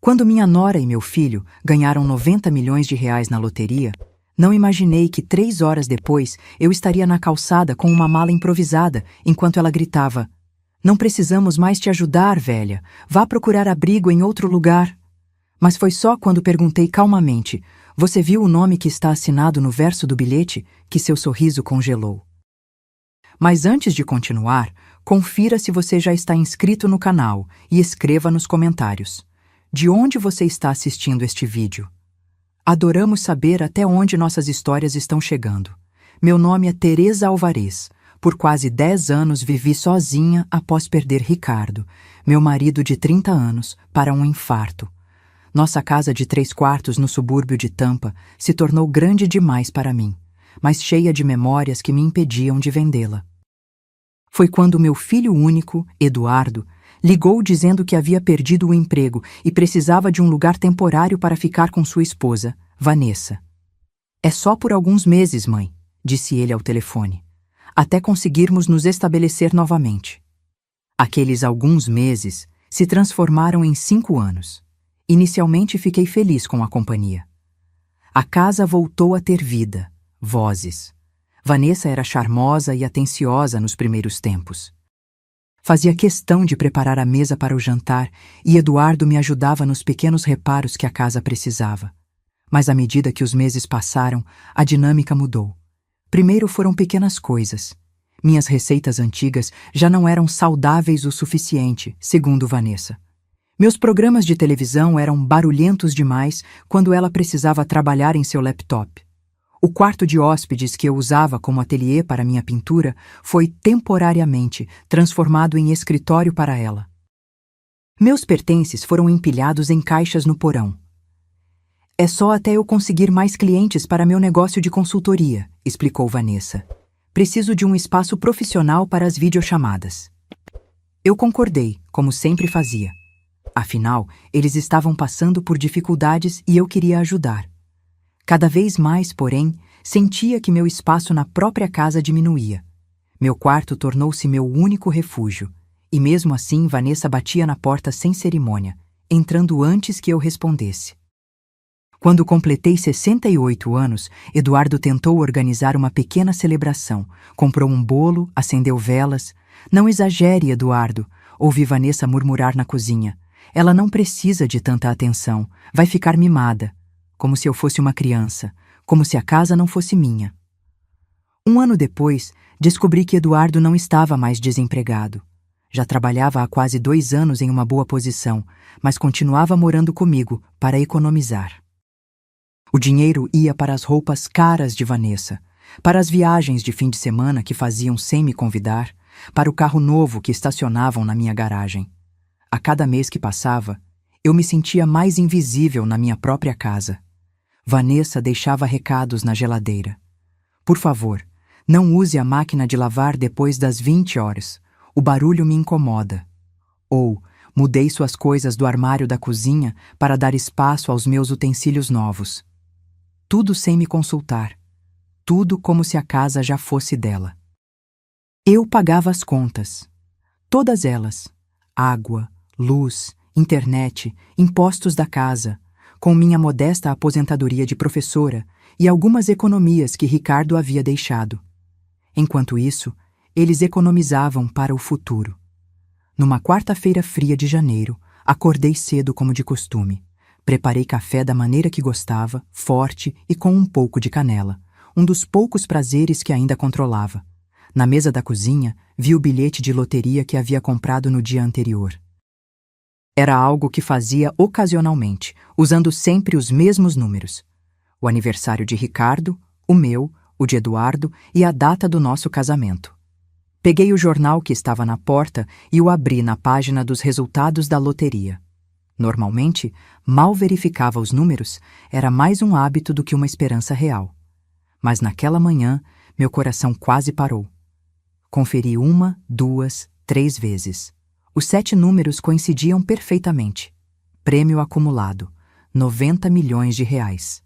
Quando minha nora e meu filho ganharam 90 milhões de reais na loteria, não imaginei que 3 horas depois eu estaria na calçada com uma mala improvisada, enquanto ela gritava: "Não precisamos mais te ajudar, velha. Vá procurar abrigo em outro lugar." Mas foi só quando perguntei calmamente: "Você viu o nome que está assinado no verso do bilhete?" que seu sorriso congelou. Mas antes de continuar, confira se você já está inscrito no canal e escreva nos comentários: de onde você está assistindo este vídeo? Adoramos saber até onde nossas histórias estão chegando. Meu nome é Teresa Alvarez. Por quase 10 anos vivi sozinha após perder Ricardo, meu marido de 30 anos, para um infarto. Nossa casa de 3 quartos no subúrbio de Tampa se tornou grande demais para mim, mas cheia de memórias que me impediam de vendê-la. Foi quando meu filho único, Eduardo, ligou dizendo que havia perdido o emprego e precisava de um lugar temporário para ficar com sua esposa, Vanessa. "É só por alguns meses, mãe", disse ele ao telefone, "até conseguirmos nos estabelecer novamente." Aqueles alguns meses se transformaram em 5 anos. Inicialmente fiquei feliz com a companhia. A casa voltou a ter vida, vozes. Vanessa era charmosa e atenciosa nos primeiros tempos. Fazia questão de preparar a mesa para o jantar e Eduardo me ajudava nos pequenos reparos que a casa precisava. Mas à medida que os meses passaram, a dinâmica mudou. Primeiro foram pequenas coisas. Minhas receitas antigas já não eram saudáveis o suficiente, segundo Vanessa. Meus programas de televisão eram barulhentos demais quando ela precisava trabalhar em seu laptop. O quarto de hóspedes que eu usava como ateliê para minha pintura foi temporariamente transformado em escritório para ela. Meus pertences foram empilhados em caixas no porão. "É só até eu conseguir mais clientes para meu negócio de consultoria", explicou Vanessa. "Preciso de um espaço profissional para as videochamadas." Eu concordei, como sempre fazia. Afinal, eles estavam passando por dificuldades e eu queria ajudar. Cada vez mais, porém, sentia que meu espaço na própria casa diminuía. Meu quarto tornou-se meu único refúgio, e mesmo assim Vanessa batia na porta sem cerimônia, entrando antes que eu respondesse. Quando completei 68 anos, Eduardo tentou organizar uma pequena celebração. Comprou um bolo, acendeu velas. "Não exagere, Eduardo", ouvi Vanessa murmurar na cozinha. "Ela não precisa de tanta atenção. Vai ficar mimada." Como se eu fosse uma criança, como se a casa não fosse minha. Um ano depois, descobri que Eduardo não estava mais desempregado. Já trabalhava há quase 2 anos em uma boa posição, mas continuava morando comigo para economizar. O dinheiro ia para as roupas caras de Vanessa, para as viagens de fim de semana que faziam sem me convidar, para o carro novo que estacionavam na minha garagem. A cada mês que passava, eu me sentia mais invisível na minha própria casa. Vanessa deixava recados na geladeira. "Por favor, não use a máquina de lavar depois das 20 horas. O barulho me incomoda." Ou, "Mudei suas coisas do armário da cozinha para dar espaço aos meus utensílios novos." Tudo sem me consultar. Tudo como se a casa já fosse dela. Eu pagava as contas. Todas elas. Água, luz, internet, impostos da casa, com minha modesta aposentadoria de professora e algumas economias que Ricardo havia deixado. Enquanto isso, eles economizavam para o futuro. Numa quarta-feira fria de janeiro, acordei cedo como de costume. Preparei café da maneira que gostava, forte e com um pouco de canela, um dos poucos prazeres que ainda controlava. Na mesa da cozinha, vi o bilhete de loteria que havia comprado no dia anterior. Era algo que fazia ocasionalmente, usando sempre os mesmos números. O aniversário de Ricardo, o meu, o de Eduardo e a data do nosso casamento. Peguei o jornal que estava na porta e o abri na página dos resultados da loteria. Normalmente, mal verificava os números, era mais um hábito do que uma esperança real. Mas naquela manhã, meu coração quase parou. Conferi 1, 2, 3 vezes. Os 7 números coincidiam perfeitamente. Prêmio acumulado, 90 milhões de reais.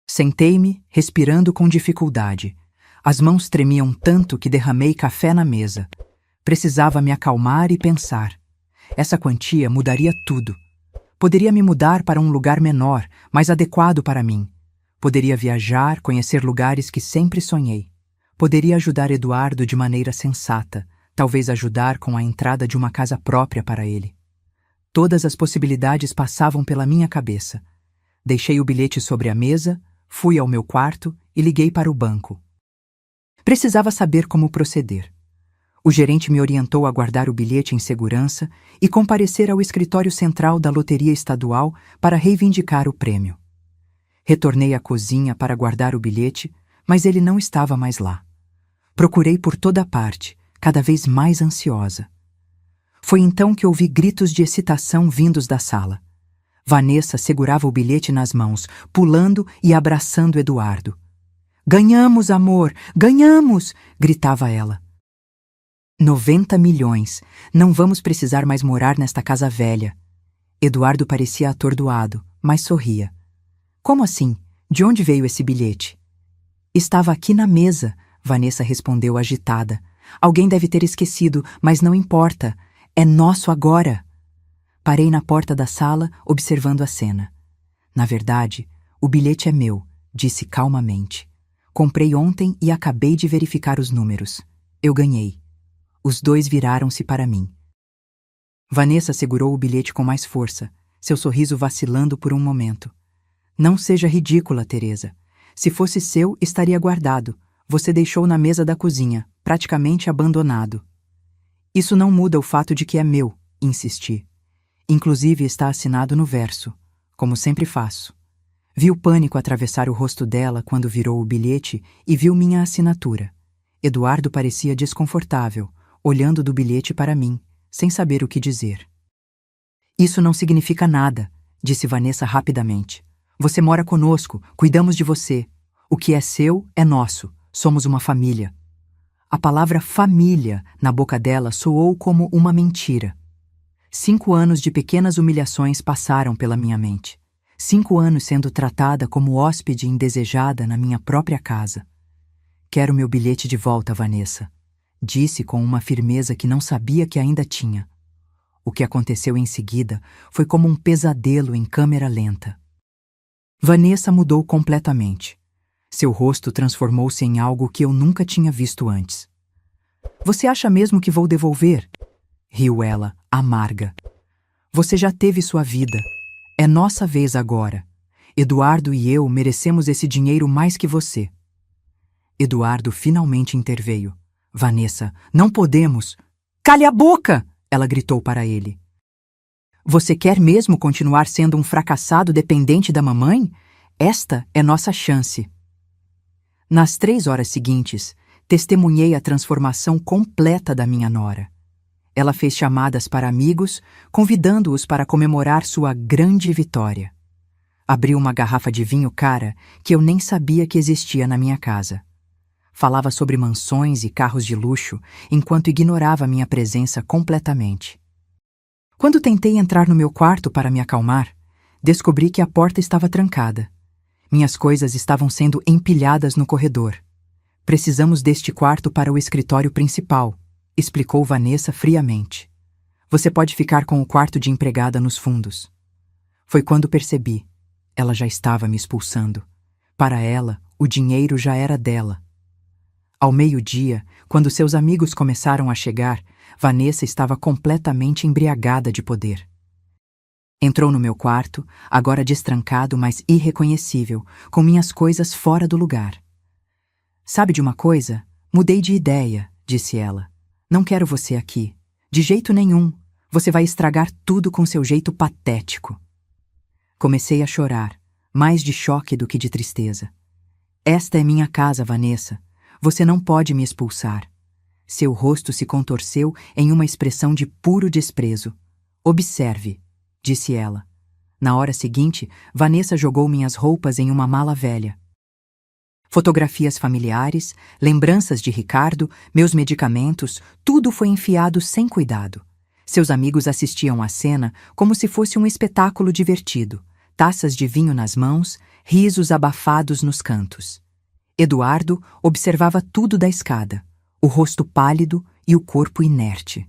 Sentei-me, respirando com dificuldade. As mãos tremiam tanto que derramei café na mesa. Precisava me acalmar e pensar. Essa quantia mudaria tudo. Poderia me mudar para um lugar menor, mais adequado para mim. Poderia viajar, conhecer lugares que sempre sonhei. Poderia ajudar Eduardo de maneira sensata, talvez ajudar com a entrada de uma casa própria para ele. Todas as possibilidades passavam pela minha cabeça. Deixei o bilhete sobre a mesa, fui ao meu quarto e liguei para o banco. Precisava saber como proceder. O gerente me orientou a guardar o bilhete em segurança e comparecer ao escritório central da Loteria Estadual para reivindicar o prêmio. Retornei à cozinha para guardar o bilhete, mas ele não estava mais lá. Procurei por toda parte, cada vez mais ansiosa. Foi então que ouvi gritos de excitação vindos da sala. Vanessa segurava o bilhete nas mãos, pulando e abraçando Eduardo. "Ganhamos, amor! Ganhamos!" gritava ela. 90 milhões! Não vamos precisar mais morar nesta casa velha. Eduardo parecia atordoado, mas sorria. "Como assim? De onde veio esse bilhete?" "Estava aqui na mesa", Vanessa respondeu agitada. "Alguém deve ter esquecido, mas não importa. É nosso agora." Parei na porta da sala, observando a cena. "Na verdade, o bilhete é meu", disse calmamente. "Comprei ontem e acabei de verificar os números. Eu ganhei." Os dois viraram-se para mim. Vanessa segurou o bilhete com mais força, seu sorriso vacilando por um momento. "Não seja ridícula, Teresa. Se fosse seu, estaria guardado. Você deixou na mesa da cozinha, praticamente abandonado." "Isso não muda o fato de que é meu", insisti. "Inclusive está assinado no verso, como sempre faço." Vi o pânico atravessar o rosto dela quando virou o bilhete e viu minha assinatura. Eduardo parecia desconfortável, olhando do bilhete para mim, sem saber o que dizer. "Isso não significa nada", disse Vanessa rapidamente. "Você mora conosco, cuidamos de você. O que é seu é nosso, somos uma família." A palavra família na boca dela soou como uma mentira. 5 anos de pequenas humilhações passaram pela minha mente. 5 anos sendo tratada como hóspede indesejada na minha própria casa. "Quero meu bilhete de volta, Vanessa", disse com uma firmeza que não sabia que ainda tinha. O que aconteceu em seguida foi como um pesadelo em câmera lenta. Vanessa mudou completamente. Seu rosto transformou-se em algo que eu nunca tinha visto antes. "Você acha mesmo que vou devolver?" riu ela, amarga. "Você já teve sua vida. É nossa vez agora. Eduardo e eu merecemos esse dinheiro mais que você." Eduardo finalmente interveio. "Vanessa, não podemos." "Cale a boca!" ela gritou para ele. "Você quer mesmo continuar sendo um fracassado dependente da mamãe? Esta é nossa chance." Nas 3 horas seguintes, testemunhei a transformação completa da minha nora. Ela fez chamadas para amigos, convidando-os para comemorar sua grande vitória. Abriu uma garrafa de vinho cara que eu nem sabia que existia na minha casa. Falava sobre mansões e carros de luxo, enquanto ignorava minha presença completamente. Quando tentei entrar no meu quarto para me acalmar, descobri que a porta estava trancada. Minhas coisas estavam sendo empilhadas no corredor. "Precisamos deste quarto para o escritório principal", explicou Vanessa friamente. "Você pode ficar com o quarto de empregada nos fundos." Foi quando percebi. Ela já estava me expulsando. Para ela, o dinheiro já era dela. Ao meio-dia, quando seus amigos começaram a chegar, Vanessa estava completamente embriagada de poder. Entrou no meu quarto, agora destrancado, mas irreconhecível, com minhas coisas fora do lugar. "Sabe de uma coisa? Mudei de ideia", disse ela. "Não quero você aqui. De jeito nenhum. Você vai estragar tudo com seu jeito patético." Comecei a chorar, mais de choque do que de tristeza. "Esta é minha casa, Vanessa. Você não pode me expulsar." Seu rosto se contorceu em uma expressão de puro desprezo. "Observe", disse ela. Na hora seguinte, Vanessa jogou minhas roupas em uma mala velha. Fotografias familiares, lembranças de Ricardo, meus medicamentos, tudo foi enfiado sem cuidado. Seus amigos assistiam à cena como se fosse um espetáculo divertido, taças de vinho nas mãos, risos abafados nos cantos. Eduardo observava tudo da escada, o rosto pálido e o corpo inerte.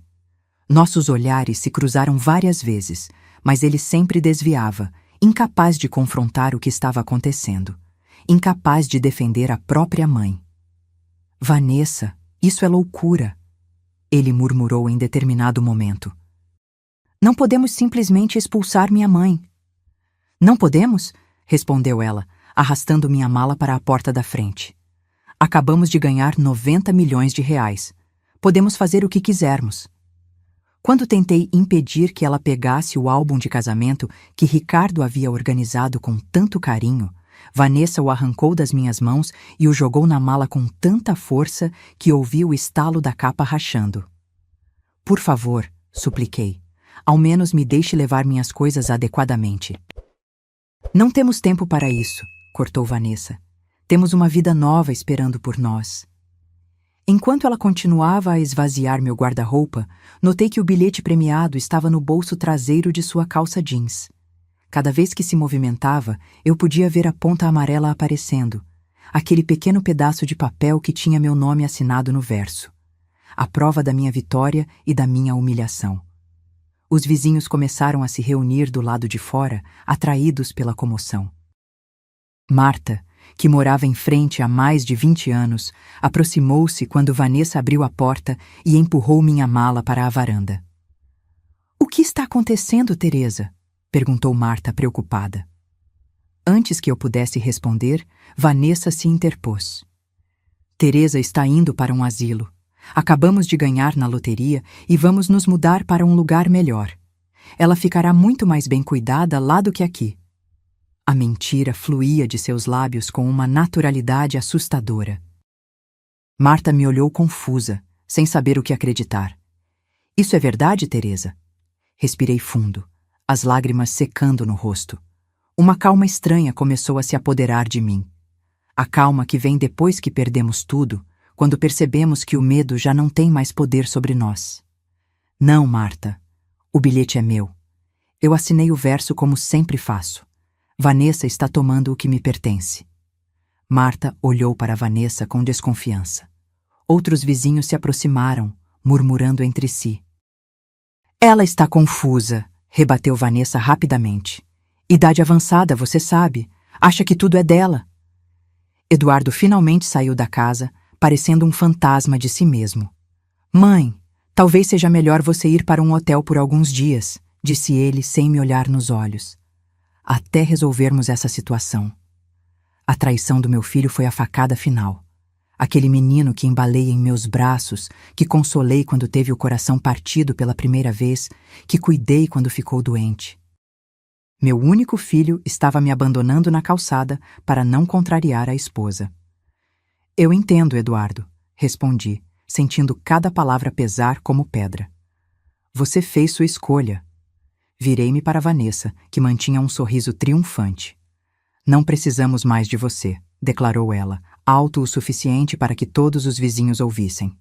Nossos olhares se cruzaram várias vezes, mas ele sempre desviava, incapaz de confrontar o que estava acontecendo, incapaz de defender a própria mãe. Vanessa, isso é loucura, ele murmurou em determinado momento. Não podemos simplesmente expulsar minha mãe. Não podemos? Respondeu ela, arrastando minha mala para a porta da frente. Acabamos de ganhar 90 milhões de reais. Podemos fazer o que quisermos. Quando tentei impedir que ela pegasse o álbum de casamento que Ricardo havia organizado com tanto carinho, Vanessa o arrancou das minhas mãos e o jogou na mala com tanta força que ouvi o estalo da capa rachando. Por favor, supliquei, ao menos me deixe levar minhas coisas adequadamente. Não temos tempo para isso, cortou Vanessa. Temos uma vida nova esperando por nós. Enquanto ela continuava a esvaziar meu guarda-roupa, notei que o bilhete premiado estava no bolso traseiro de sua calça jeans. Cada vez que se movimentava, eu podia ver a ponta amarela aparecendo, aquele pequeno pedaço de papel que tinha meu nome assinado no verso. A prova da minha vitória e da minha humilhação. Os vizinhos começaram a se reunir do lado de fora, atraídos pela comoção. Marta, que morava em frente há mais de 20 anos, aproximou-se quando Vanessa abriu a porta e empurrou minha mala para a varanda. — O que está acontecendo, Teresa? Perguntou Marta preocupada. Antes que eu pudesse responder, Vanessa se interpôs. Teresa está indo para um asilo. Acabamos de ganhar na loteria e vamos nos mudar para um lugar melhor. Ela ficará muito mais bem cuidada lá do que aqui. A mentira fluía de seus lábios com uma naturalidade assustadora. Marta me olhou confusa, sem saber o que acreditar. Isso é verdade, Teresa? Respirei fundo, as lágrimas secando no rosto. Uma calma estranha começou a se apoderar de mim. A calma que vem depois que perdemos tudo, quando percebemos que o medo já não tem mais poder sobre nós. Não, Marta. O bilhete é meu. Eu assinei o verso como sempre faço. Vanessa está tomando o que me pertence. Marta olhou para Vanessa com desconfiança. Outros vizinhos se aproximaram, murmurando entre si. Ela está confusa, rebateu Vanessa rapidamente. Idade avançada, você sabe. Acha que tudo é dela. Eduardo finalmente saiu da casa, parecendo um fantasma de si mesmo. Mãe, talvez seja melhor você ir para um hotel por alguns dias, disse ele sem me olhar nos olhos. Até resolvermos essa situação. A traição do meu filho foi a facada final. Aquele menino que embalei em meus braços, que consolei quando teve o coração partido pela primeira vez, que cuidei quando ficou doente. Meu único filho estava me abandonando na calçada para não contrariar a esposa. Eu entendo, Eduardo, respondi, sentindo cada palavra pesar como pedra. Você fez sua escolha. Virei-me para Vanessa, que mantinha um sorriso triunfante. Não precisamos mais de você, declarou ela, alto o suficiente para que todos os vizinhos ouvissem.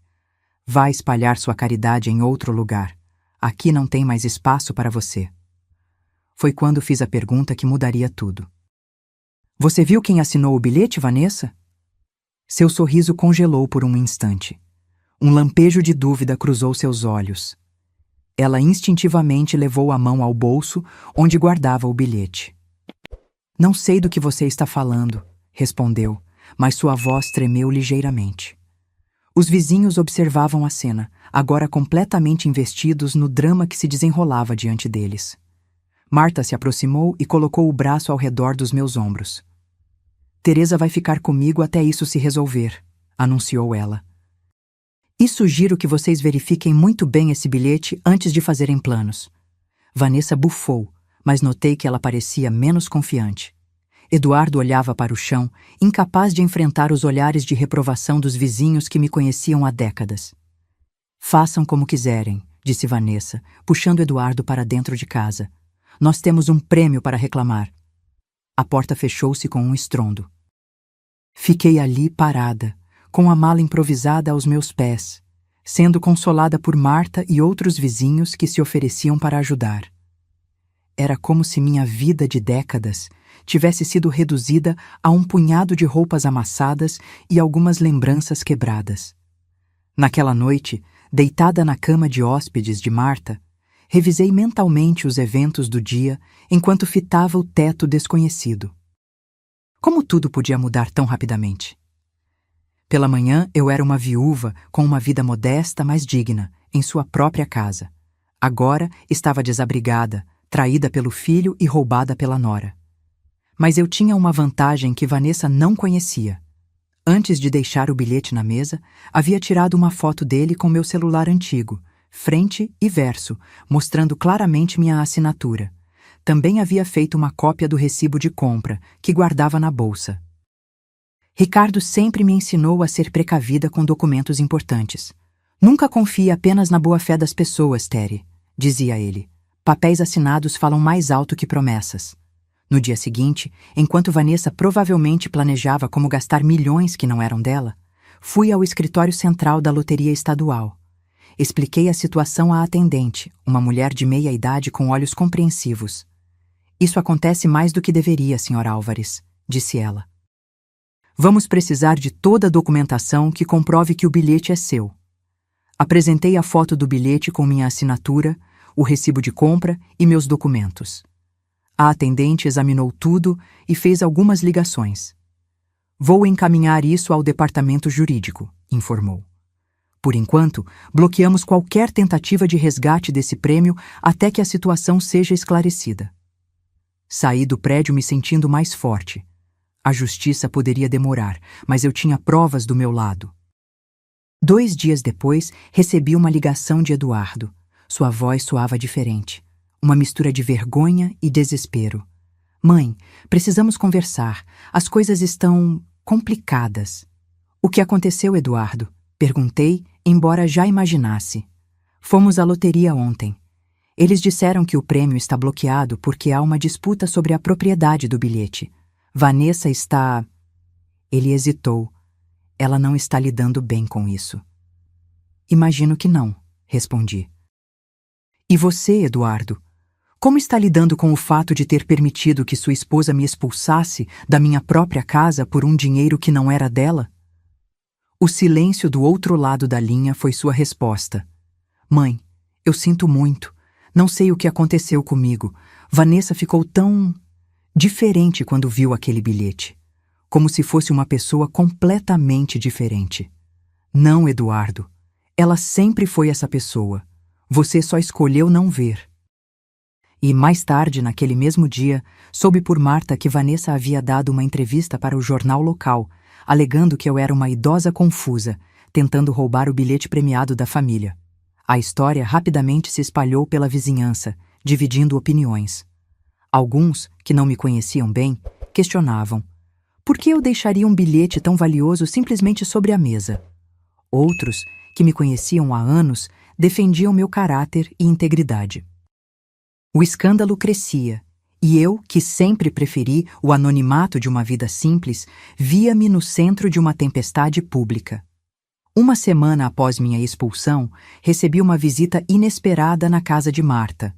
Vá espalhar sua caridade em outro lugar. Aqui não tem mais espaço para você. Foi quando fiz a pergunta que mudaria tudo. Você viu quem assinou o bilhete, Vanessa? Seu sorriso congelou por um instante. Um lampejo de dúvida cruzou seus olhos. Ela instintivamente levou a mão ao bolso, onde guardava o bilhete. Não sei do que você está falando, respondeu, mas sua voz tremeu ligeiramente. Os vizinhos observavam a cena, agora completamente investidos no drama que se desenrolava diante deles. Marta se aproximou e colocou o braço ao redor dos meus ombros. Teresa vai ficar comigo até isso se resolver, anunciou ela. E sugiro que vocês verifiquem muito bem esse bilhete antes de fazerem planos. Vanessa bufou, mas notei que ela parecia menos confiante. Eduardo olhava para o chão, incapaz de enfrentar os olhares de reprovação dos vizinhos que me conheciam há décadas. Façam como quiserem, disse Vanessa, puxando Eduardo para dentro de casa. Nós temos um prêmio para reclamar. A porta fechou-se com um estrondo. Fiquei ali parada, com a mala improvisada aos meus pés, sendo consolada por Marta e outros vizinhos que se ofereciam para ajudar. Era como se minha vida de décadas tivesse sido reduzida a um punhado de roupas amassadas e algumas lembranças quebradas. Naquela noite, deitada na cama de hóspedes de Marta, revisei mentalmente os eventos do dia enquanto fitava o teto desconhecido. Como tudo podia mudar tão rapidamente? Pela manhã, eu era uma viúva com uma vida modesta, mas digna, em sua própria casa. Agora estava desabrigada, traída pelo filho e roubada pela nora. Mas eu tinha uma vantagem que Vanessa não conhecia. Antes de deixar o bilhete na mesa, havia tirado uma foto dele com meu celular antigo, frente e verso, mostrando claramente minha assinatura. Também havia feito uma cópia do recibo de compra, que guardava na bolsa. Ricardo sempre me ensinou a ser precavida com documentos importantes. Nunca confie apenas na boa-fé das pessoas, Terry, dizia ele. Papéis assinados falam mais alto que promessas. No dia seguinte, enquanto Vanessa provavelmente planejava como gastar milhões que não eram dela, fui ao escritório central da Loteria Estadual. Expliquei a situação à atendente, uma mulher de meia idade com olhos compreensivos. Isso acontece mais do que deveria, Sr. Álvares, disse ela. Vamos precisar de toda a documentação que comprove que o bilhete é seu. Apresentei a foto do bilhete com minha assinatura, o recibo de compra e meus documentos. A atendente examinou tudo e fez algumas ligações. Vou encaminhar isso ao departamento jurídico, informou. Por enquanto, bloqueamos qualquer tentativa de resgate desse prêmio até que a situação seja esclarecida. Saí do prédio me sentindo mais forte. A justiça poderia demorar, mas eu tinha provas do meu lado. 2 dias depois, recebi uma ligação de Eduardo. Sua voz soava diferente. Uma mistura de vergonha e desespero. Mãe, precisamos conversar. As coisas estão complicadas. O que aconteceu, Eduardo? Perguntei, embora já imaginasse. Fomos à loteria ontem. Eles disseram que o prêmio está bloqueado porque há uma disputa sobre a propriedade do bilhete. Vanessa está... Ele hesitou. Ela não está lidando bem com isso. Imagino que não, respondi. E você, Eduardo? Como está lidando com o fato de ter permitido que sua esposa me expulsasse da minha própria casa por um dinheiro que não era dela? O silêncio do outro lado da linha foi sua resposta. Mãe, eu sinto muito. Não sei o que aconteceu comigo. Vanessa ficou tão... diferente quando viu aquele bilhete. Como se fosse uma pessoa completamente diferente. Não, Eduardo. Ela sempre foi essa pessoa. Você só escolheu não ver. E mais tarde, naquele mesmo dia, soube por Marta que Vanessa havia dado uma entrevista para o jornal local, alegando que eu era uma idosa confusa, tentando roubar o bilhete premiado da família. A história rapidamente se espalhou pela vizinhança, dividindo opiniões. Alguns, que não me conheciam bem, questionavam. Por que eu deixaria um bilhete tão valioso simplesmente sobre a mesa? Outros, que me conheciam há anos, defendiam meu caráter e integridade. O escândalo crescia, e eu, que sempre preferi o anonimato de uma vida simples, via-me no centro de uma tempestade pública. Uma semana após minha expulsão, recebi uma visita inesperada na casa de Marta.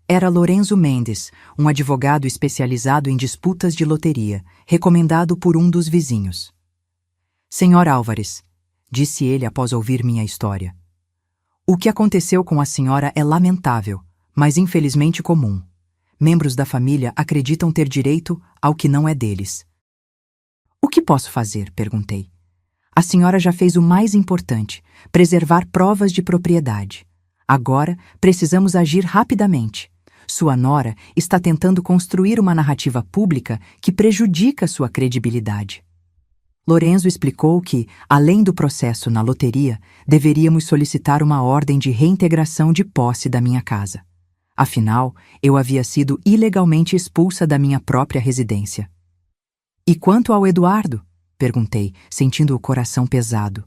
Era Lorenzo Mendes, um advogado especializado em disputas de loteria, recomendado por um dos vizinhos. Senhor Álvares, disse ele após ouvir minha história. O que aconteceu com a senhora é lamentável, mas infelizmente comum. Membros da família acreditam ter direito ao que não é deles. O que posso fazer? Perguntei. A senhora já fez o mais importante, preservar provas de propriedade. Agora, precisamos agir rapidamente. Sua nora está tentando construir uma narrativa pública que prejudica sua credibilidade. Lorenzo explicou que, além do processo na loteria, deveríamos solicitar uma ordem de reintegração de posse da minha casa. Afinal, eu havia sido ilegalmente expulsa da minha própria residência. E quanto ao Eduardo? Perguntei, sentindo o coração pesado.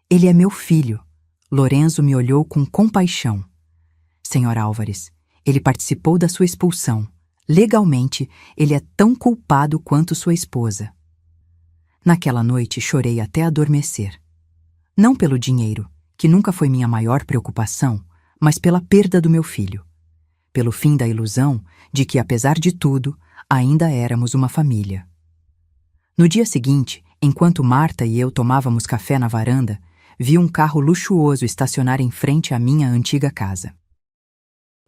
Ele é meu filho. Lorenzo me olhou com compaixão. Senhor Álvares, ele participou da sua expulsão. Legalmente, ele é tão culpado quanto sua esposa. Naquela noite chorei até adormecer. Não pelo dinheiro, que nunca foi minha maior preocupação, mas pela perda do meu filho. Pelo fim da ilusão de que, apesar de tudo, ainda éramos uma família. No dia seguinte, enquanto Marta e eu tomávamos café na varanda, vi um carro luxuoso estacionar em frente à minha antiga casa.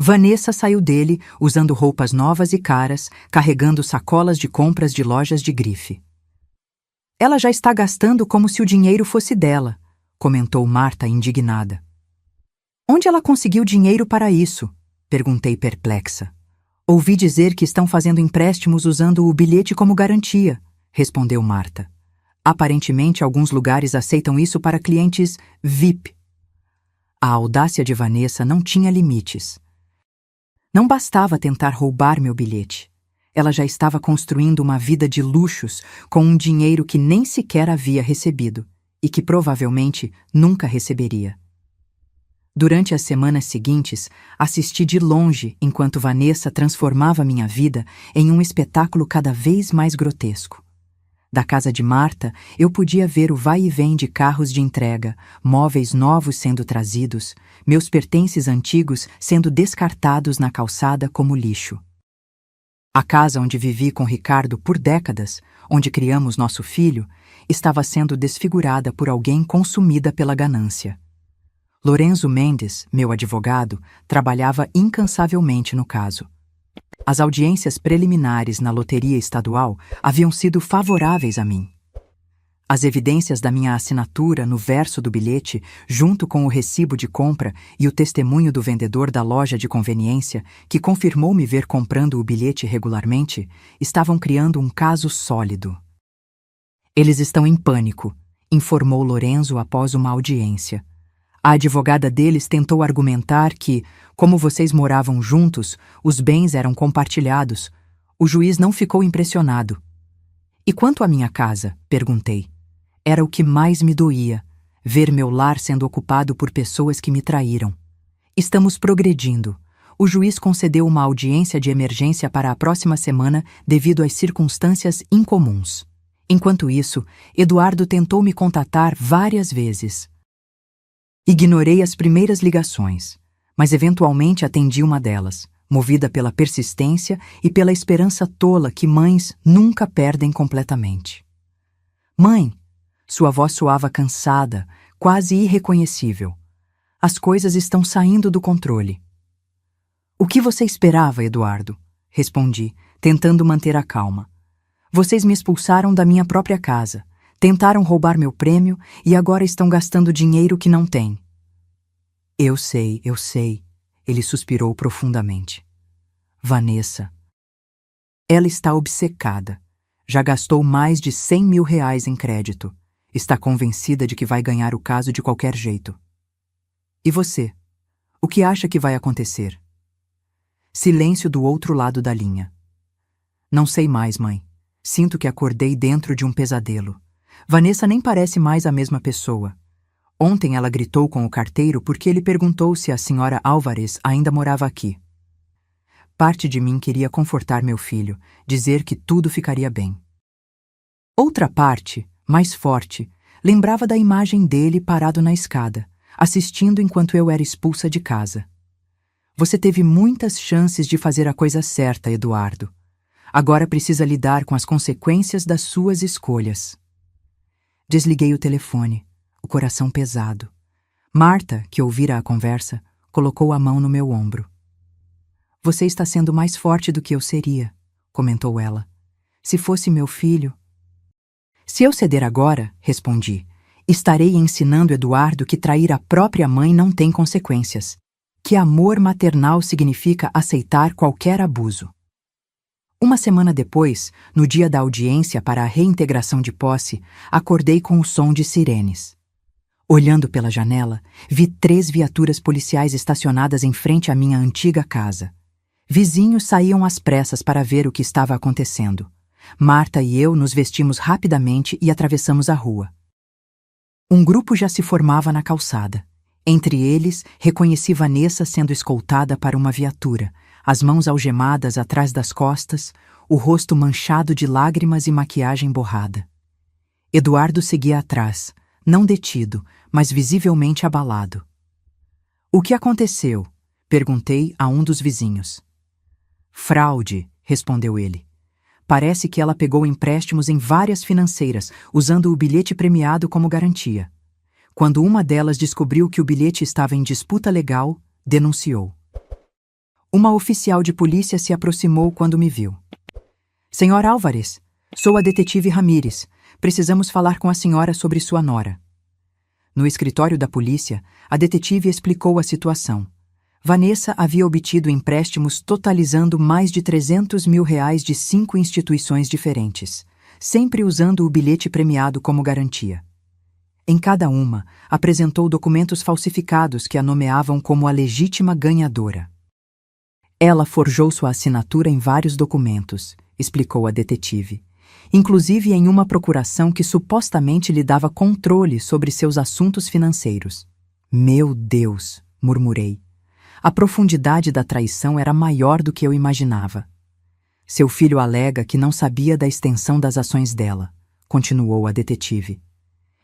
Vanessa saiu dele usando roupas novas e caras, carregando sacolas de compras de lojas de grife. Ela já está gastando como se o dinheiro fosse dela, comentou Marta indignada. Onde ela conseguiu dinheiro para isso? Perguntei perplexa. Ouvi dizer que estão fazendo empréstimos usando o bilhete como garantia, respondeu Marta. Aparentemente, alguns lugares aceitam isso para clientes VIP. A audácia de Vanessa não tinha limites. Não bastava tentar roubar meu bilhete. Ela já estava construindo uma vida de luxos com um dinheiro que nem sequer havia recebido e que provavelmente nunca receberia. Durante as semanas seguintes, assisti de longe enquanto Vanessa transformava minha vida em um espetáculo cada vez mais grotesco. Da casa de Marta, eu podia ver o vai e vem de carros de entrega, móveis novos sendo trazidos, meus pertences antigos sendo descartados na calçada como lixo. A casa onde vivi com Ricardo por décadas, onde criamos nosso filho, estava sendo desfigurada por alguém consumida pela ganância. Lorenzo Mendes, meu advogado, trabalhava incansavelmente no caso. As audiências preliminares na loteria estadual haviam sido favoráveis a mim. As evidências da minha assinatura no verso do bilhete, junto com o recibo de compra e o testemunho do vendedor da loja de conveniência, que confirmou me ver comprando o bilhete regularmente, estavam criando um caso sólido. Eles estão em pânico, informou Lorenzo após uma audiência. A advogada deles tentou argumentar que, como vocês moravam juntos, os bens eram compartilhados. O juiz não ficou impressionado. E quanto à minha casa? Perguntei. Era o que mais me doía, ver meu lar sendo ocupado por pessoas que me traíram. Estamos progredindo. O juiz concedeu uma audiência de emergência para a próxima semana devido às circunstâncias incomuns. Enquanto isso, Eduardo tentou me contatar várias vezes. Ignorei as primeiras ligações, mas eventualmente atendi uma delas, movida pela persistência e pela esperança tola que mães nunca perdem completamente. Mãe! Sua voz soava cansada, quase irreconhecível. As coisas estão saindo do controle. O que você esperava, Eduardo? Respondi, tentando manter a calma. Vocês me expulsaram da minha própria casa. Tentaram roubar meu prêmio e agora estão gastando dinheiro que não têm. Eu sei, ele suspirou profundamente. Vanessa. Ela está obcecada. Já gastou mais de 100 mil reais em crédito. Está convencida de que vai ganhar o caso de qualquer jeito. E você? O que acha que vai acontecer? Silêncio do outro lado da linha. Não sei mais, mãe. Sinto que acordei dentro de um pesadelo. Vanessa nem parece mais a mesma pessoa. Ontem ela gritou com o carteiro porque ele perguntou se a senhora Álvares ainda morava aqui. Parte de mim queria confortar meu filho, dizer que tudo ficaria bem. Outra parte, mais forte, lembrava da imagem dele parado na escada, assistindo enquanto eu era expulsa de casa. Você teve muitas chances de fazer a coisa certa, Eduardo. Agora precisa lidar com as consequências das suas escolhas. Desliguei o telefone, o coração pesado. Marta, que ouvira a conversa, colocou a mão no meu ombro. Você está sendo mais forte do que eu seria, comentou ela. Se fosse meu filho... Se eu ceder agora, respondi, estarei ensinando Eduardo que trair a própria mãe não tem consequências, que amor maternal significa aceitar qualquer abuso. Uma semana depois, no dia da audiência para a reintegração de posse, acordei com o som de sirenes. Olhando pela janela, vi 3 viaturas policiais estacionadas em frente à minha antiga casa. Vizinhos saíam às pressas para ver o que estava acontecendo. Marta e eu nos vestimos rapidamente e atravessamos a rua. Um grupo já se formava na calçada. Entre eles, reconheci Vanessa sendo escoltada para uma viatura, as mãos algemadas atrás das costas, o rosto manchado de lágrimas e maquiagem borrada. Eduardo seguia atrás, não detido, mas visivelmente abalado. O que aconteceu? Perguntei a um dos vizinhos. Fraude, respondeu ele. Parece que ela pegou empréstimos em várias financeiras, usando o bilhete premiado como garantia. Quando uma delas descobriu que o bilhete estava em disputa legal, denunciou. Uma oficial de polícia se aproximou quando me viu. Senhor Álvares, sou a detetive Ramírez. Precisamos falar com a senhora sobre sua nora. No escritório da polícia, a detetive explicou a situação. Vanessa havia obtido empréstimos totalizando mais de R$300 mil de 5 instituições diferentes, sempre usando o bilhete premiado como garantia. Em cada uma, apresentou documentos falsificados que a nomeavam como a legítima ganhadora. Ela forjou sua assinatura em vários documentos, explicou a detetive, inclusive em uma procuração que supostamente lhe dava controle sobre seus assuntos financeiros. Meu Deus, murmurei. A profundidade da traição era maior do que eu imaginava. Seu filho alega que não sabia da extensão das ações dela, continuou a detetive.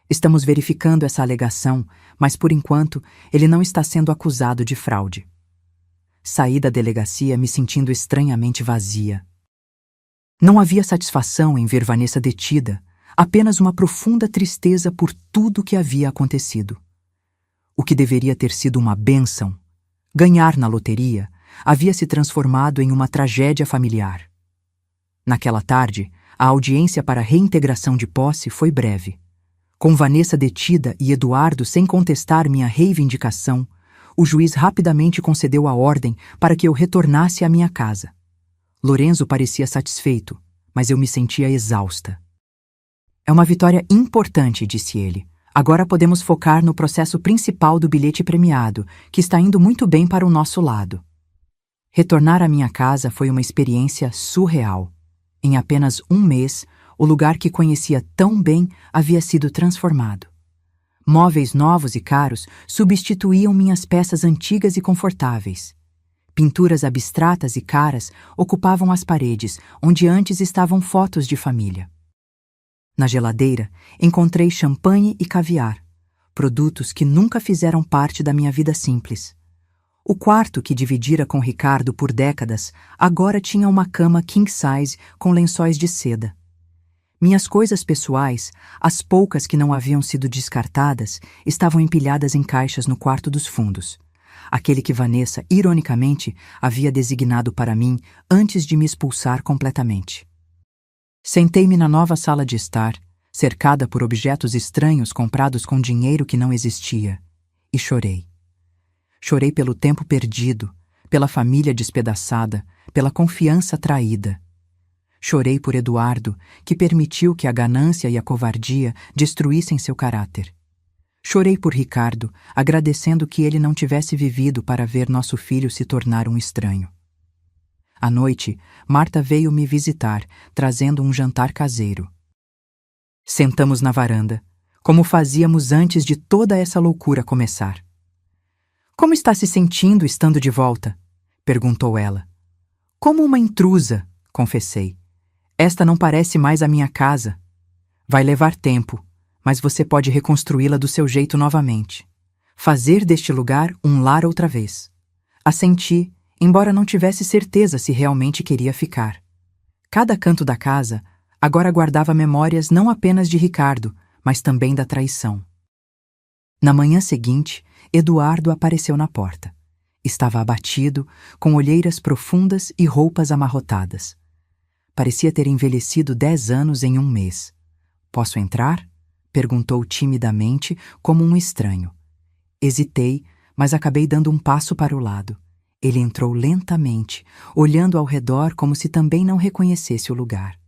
Estamos verificando essa alegação, mas por enquanto ele não está sendo acusado de fraude. Saí da delegacia me sentindo estranhamente vazia. Não havia satisfação em ver Vanessa detida, apenas uma profunda tristeza por tudo que havia acontecido. O que deveria ter sido uma bênção, ganhar na loteria, havia se transformado em uma tragédia familiar. Naquela tarde, a audiência para reintegração de posse foi breve. Com Vanessa detida e Eduardo sem contestar minha reivindicação, o juiz rapidamente concedeu a ordem para que eu retornasse à minha casa. Lorenzo parecia satisfeito, mas eu me sentia exausta. É uma vitória importante, disse ele. Agora podemos focar no processo principal do bilhete premiado, que está indo muito bem para o nosso lado. Retornar à minha casa foi uma experiência surreal. Em apenas um mês, o lugar que conhecia tão bem havia sido transformado. Móveis novos e caros substituíam minhas peças antigas e confortáveis. Pinturas abstratas e caras ocupavam as paredes, onde antes estavam fotos de família. Na geladeira, encontrei champanhe e caviar, produtos que nunca fizeram parte da minha vida simples. O quarto que dividira com Ricardo por décadas agora tinha uma cama king size com lençóis de seda. Minhas coisas pessoais, as poucas que não haviam sido descartadas, estavam empilhadas em caixas no quarto dos fundos, aquele que Vanessa, ironicamente, havia designado para mim antes de me expulsar completamente. Sentei-me na nova sala de estar, cercada por objetos estranhos comprados com dinheiro que não existia, e chorei. Chorei pelo tempo perdido, pela família despedaçada, pela confiança traída. Chorei por Eduardo, que permitiu que a ganância e a covardia destruíssem seu caráter. Chorei por Ricardo, agradecendo que ele não tivesse vivido para ver nosso filho se tornar um estranho. À noite, Marta veio me visitar, trazendo um jantar caseiro. Sentamos na varanda, como fazíamos antes de toda essa loucura começar. Como está se sentindo estando de volta? Perguntou ela. Como uma intrusa, confessei. Esta não parece mais a minha casa. Vai levar tempo, mas você pode reconstruí-la do seu jeito novamente. Fazer deste lugar um lar outra vez. Assenti, embora não tivesse certeza se realmente queria ficar. Cada canto da casa agora guardava memórias não apenas de Ricardo, mas também da traição. Na manhã seguinte, Eduardo apareceu na porta. Estava abatido, com olheiras profundas e roupas amarrotadas. Parecia ter envelhecido 10 anos em um mês. Posso entrar? Perguntou timidamente, como um estranho. Hesitei, mas acabei dando um passo para o lado. Ele entrou lentamente, olhando ao redor como se também não reconhecesse o lugar.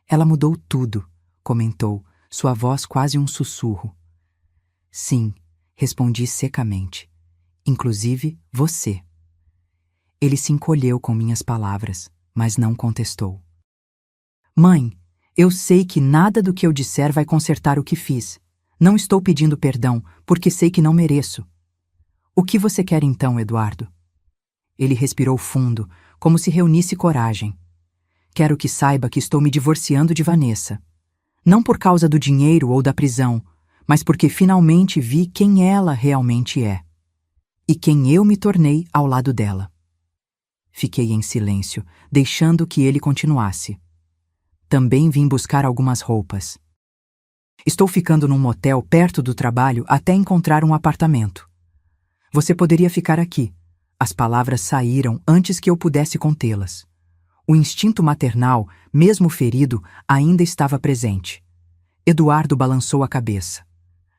Ela mudou tudo, comentou, sua voz quase um sussurro. Sim, respondi secamente. Inclusive você. Ele se encolheu com minhas palavras, mas não contestou. Mãe, eu sei que nada do que eu disser vai consertar o que fiz. Não estou pedindo perdão, porque sei que não mereço. O que você quer então, Eduardo? Ele respirou fundo, como se reunisse coragem. Quero que saiba que estou me divorciando de Vanessa. Não por causa do dinheiro ou da prisão, mas porque finalmente vi quem ela realmente é. E quem eu me tornei ao lado dela. Fiquei em silêncio, deixando que ele continuasse. Também vim buscar algumas roupas. Estou ficando num motel perto do trabalho até encontrar um apartamento. Você poderia ficar aqui. As palavras saíram antes que eu pudesse contê-las. O instinto maternal, mesmo ferido, ainda estava presente. Eduardo balançou a cabeça.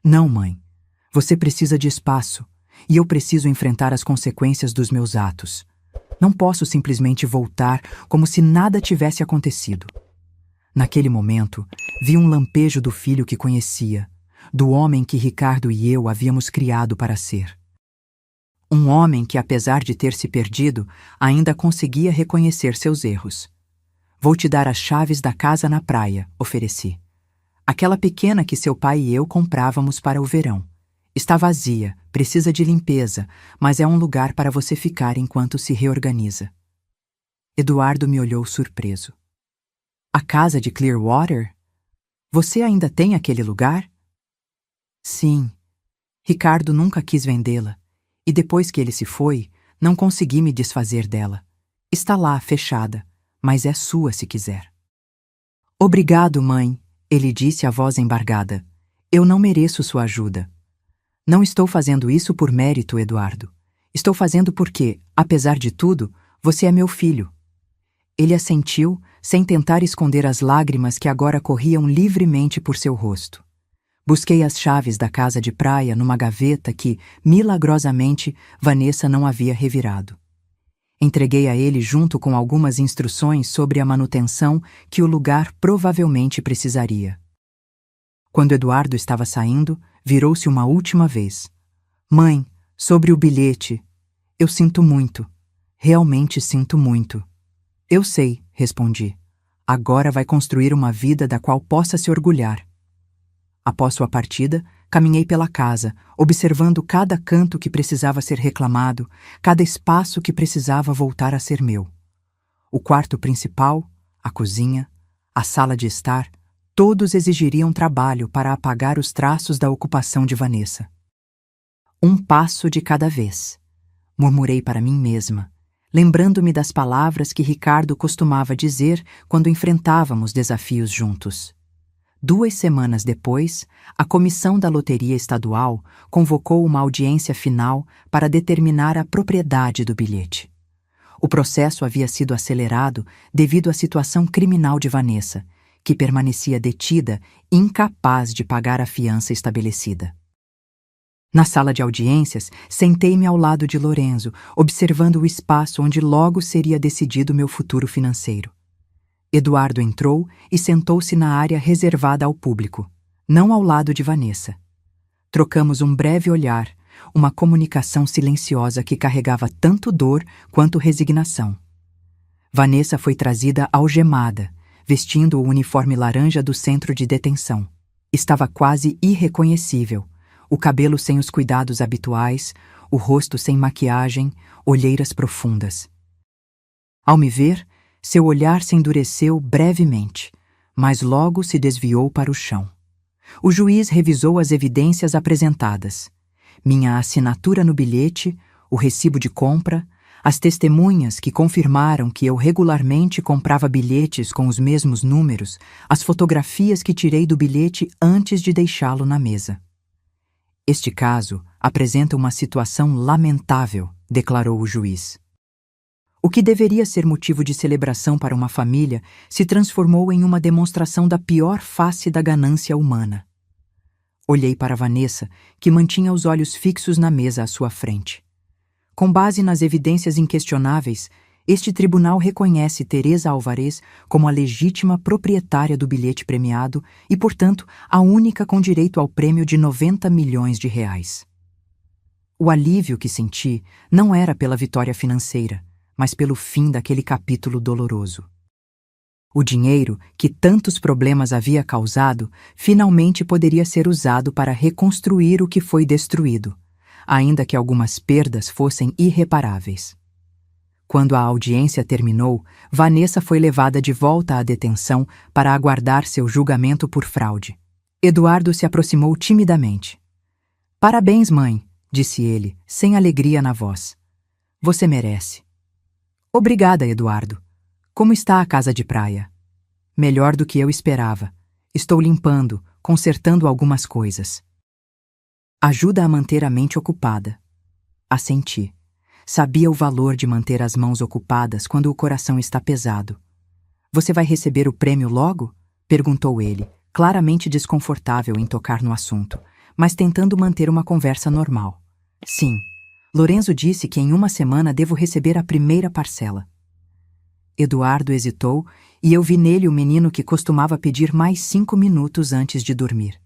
Não, mãe. Você precisa de espaço, e eu preciso enfrentar as consequências dos meus atos. Não posso simplesmente voltar como se nada tivesse acontecido. Naquele momento, vi um lampejo do filho que conhecia, do homem que Ricardo e eu havíamos criado para ser. Um homem que, apesar de ter se perdido, ainda conseguia reconhecer seus erros. Vou te dar as chaves da casa na praia, ofereci. Aquela pequena que seu pai e eu comprávamos para o verão. Está vazia, precisa de limpeza, mas é um lugar para você ficar enquanto se reorganiza. Eduardo me olhou surpreso. A casa de Clearwater? Você ainda tem aquele lugar? Sim. Ricardo nunca quis vendê-la, e depois que ele se foi, não consegui me desfazer dela. Está lá, fechada, mas é sua se quiser. Obrigado, mãe, ele disse a voz embargada. Eu não mereço sua ajuda. Não estou fazendo isso por mérito, Eduardo. Estou fazendo porque, apesar de tudo, você é meu filho. Ele assentiu, sem tentar esconder as lágrimas que agora corriam livremente por seu rosto. Busquei as chaves da casa de praia numa gaveta que, milagrosamente, Vanessa não havia revirado. Entreguei a ele junto com algumas instruções sobre a manutenção que o lugar provavelmente precisaria. Quando Eduardo estava saindo, virou-se uma última vez. Mãe, sobre o bilhete. Eu sinto muito. Realmente sinto muito. Eu sei, respondi. Agora vai construir uma vida da qual possa se orgulhar. Após sua partida, caminhei pela casa, observando cada canto que precisava ser reclamado, cada espaço que precisava voltar a ser meu. O quarto principal, a cozinha, a sala de estar, todos exigiriam trabalho para apagar os traços da ocupação de Vanessa. Um passo de cada vez, murmurei para mim mesma, lembrando-me das palavras que Ricardo costumava dizer quando enfrentávamos desafios juntos. 2 semanas depois, a comissão da Loteria Estadual convocou uma audiência final para determinar a propriedade do bilhete. O processo havia sido acelerado devido à situação criminal de Vanessa, que permanecia detida, incapaz de pagar a fiança estabelecida. Na sala de audiências, sentei-me ao lado de Lorenzo, observando o espaço onde logo seria decidido meu futuro financeiro. Eduardo entrou e sentou-se na área reservada ao público, não ao lado de Vanessa. Trocamos um breve olhar, uma comunicação silenciosa que carregava tanto dor quanto resignação. Vanessa foi trazida algemada, vestindo o uniforme laranja do centro de detenção. Estava quase irreconhecível, o cabelo sem os cuidados habituais, o rosto sem maquiagem, olheiras profundas. Ao me ver, seu olhar se endureceu brevemente, mas logo se desviou para o chão. O juiz revisou as evidências apresentadas. Minha assinatura no bilhete, o recibo de compra, as testemunhas que confirmaram que eu regularmente comprava bilhetes com os mesmos números, as fotografias que tirei do bilhete antes de deixá-lo na mesa. Este caso apresenta uma situação lamentável, declarou o juiz. O que deveria ser motivo de celebração para uma família se transformou em uma demonstração da pior face da ganância humana. Olhei para Vanessa, que mantinha os olhos fixos na mesa à sua frente. Com base nas evidências inquestionáveis, este tribunal reconhece Teresa Alvarez como a legítima proprietária do bilhete premiado e, portanto, a única com direito ao prêmio de 90 milhões de reais. O alívio que senti não era pela vitória financeira, mas pelo fim daquele capítulo doloroso. O dinheiro, que tantos problemas havia causado, finalmente poderia ser usado para reconstruir o que foi destruído, ainda que algumas perdas fossem irreparáveis. Quando a audiência terminou, Vanessa foi levada de volta à detenção para aguardar seu julgamento por fraude. Eduardo se aproximou timidamente. "Parabéns, mãe", disse ele, sem alegria na voz. "Você merece." "Obrigada, Eduardo. Como está a casa de praia?" "Melhor do que eu esperava. Estou limpando, consertando algumas coisas." "Ajuda a manter a mente ocupada." Assenti. Sabia o valor de manter as mãos ocupadas quando o coração está pesado. Você vai receber o prêmio logo? Perguntou ele, claramente desconfortável em tocar no assunto, mas tentando manter uma conversa normal. Sim. Lorenzo disse que em uma semana devo receber a primeira parcela. Eduardo hesitou e eu vi nele o menino que costumava pedir mais 5 minutos antes de dormir.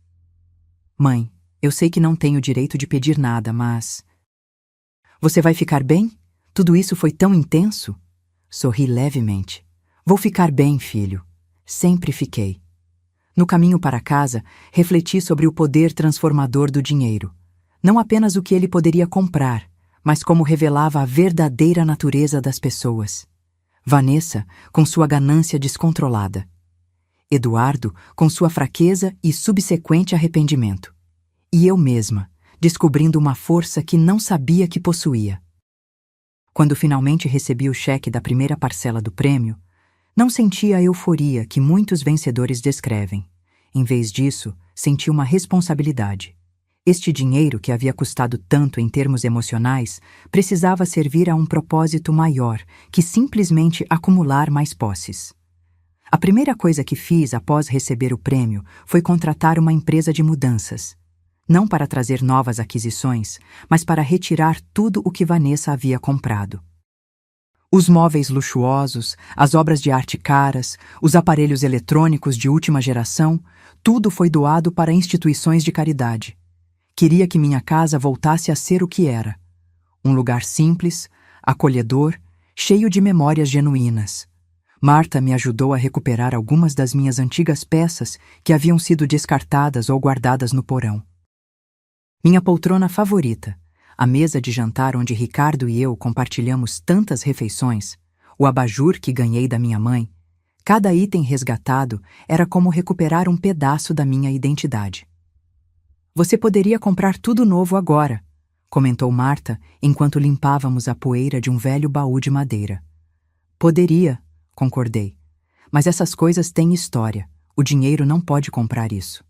Mãe, eu sei que não tenho direito de pedir nada, mas... Você vai ficar bem? Tudo isso foi tão intenso? Sorri levemente. Vou ficar bem, filho. Sempre fiquei. No caminho para casa, refleti sobre o poder transformador do dinheiro. Não apenas o que ele poderia comprar, mas como revelava a verdadeira natureza das pessoas. Vanessa, com sua ganância descontrolada. Eduardo, com sua fraqueza e subsequente arrependimento. E eu mesma, descobrindo uma força que não sabia que possuía. Quando finalmente recebi o cheque da primeira parcela do prêmio, não senti a euforia que muitos vencedores descrevem. Em vez disso, senti uma responsabilidade. Este dinheiro, que havia custado tanto em termos emocionais, precisava servir a um propósito maior que simplesmente acumular mais posses. A primeira coisa que fiz após receber o prêmio foi contratar uma empresa de mudanças. Não para trazer novas aquisições, mas para retirar tudo o que Vanessa havia comprado. Os móveis luxuosos, as obras de arte caras, os aparelhos eletrônicos de última geração, tudo foi doado para instituições de caridade. Queria que minha casa voltasse a ser o que era. Um lugar simples, acolhedor, cheio de memórias genuínas. Marta me ajudou a recuperar algumas das minhas antigas peças que haviam sido descartadas ou guardadas no porão. Minha poltrona favorita, a mesa de jantar onde Ricardo e eu compartilhamos tantas refeições, o abajur que ganhei da minha mãe, cada item resgatado era como recuperar um pedaço da minha identidade. Você poderia comprar tudo novo agora, comentou Marta enquanto limpávamos a poeira de um velho baú de madeira. Poderia, concordei. Mas essas coisas têm história. O dinheiro não pode comprar isso.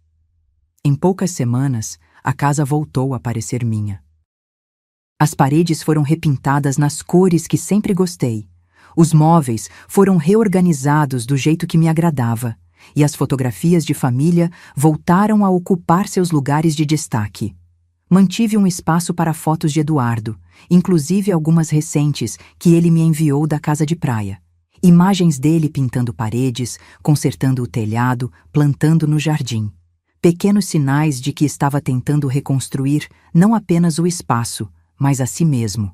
Em poucas semanas, a casa voltou a parecer minha. As paredes foram repintadas nas cores que sempre gostei. Os móveis foram reorganizados do jeito que me agradava. E as fotografias de família voltaram a ocupar seus lugares de destaque. Mantive um espaço para fotos de Eduardo, inclusive algumas recentes que ele me enviou da casa de praia. Imagens dele pintando paredes, consertando o telhado, plantando no jardim. Pequenos sinais de que estava tentando reconstruir não apenas o espaço, mas a si mesmo.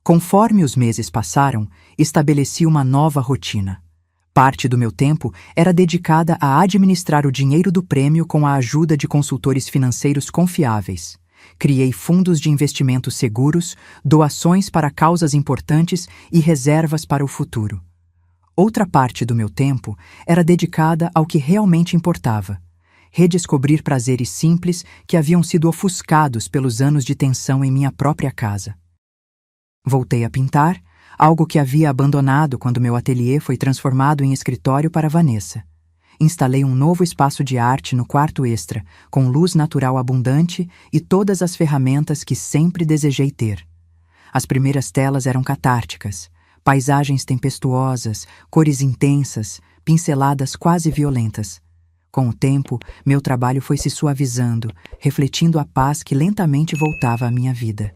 Conforme os meses passaram, estabeleci uma nova rotina. Parte do meu tempo era dedicada a administrar o dinheiro do prêmio com a ajuda de consultores financeiros confiáveis. Criei fundos de investimentos seguros, doações para causas importantes e reservas para o futuro. Outra parte do meu tempo era dedicada ao que realmente importava: redescobrir prazeres simples que haviam sido ofuscados pelos anos de tensão em minha própria casa. Voltei a pintar, algo que havia abandonado quando meu ateliê foi transformado em escritório para Vanessa. Instalei um novo espaço de arte no quarto extra, com luz natural abundante e todas as ferramentas que sempre desejei ter. As primeiras telas eram catárticas, paisagens tempestuosas, cores intensas, pinceladas quase violentas. Com o tempo, meu trabalho foi se suavizando, refletindo a paz que lentamente voltava à minha vida.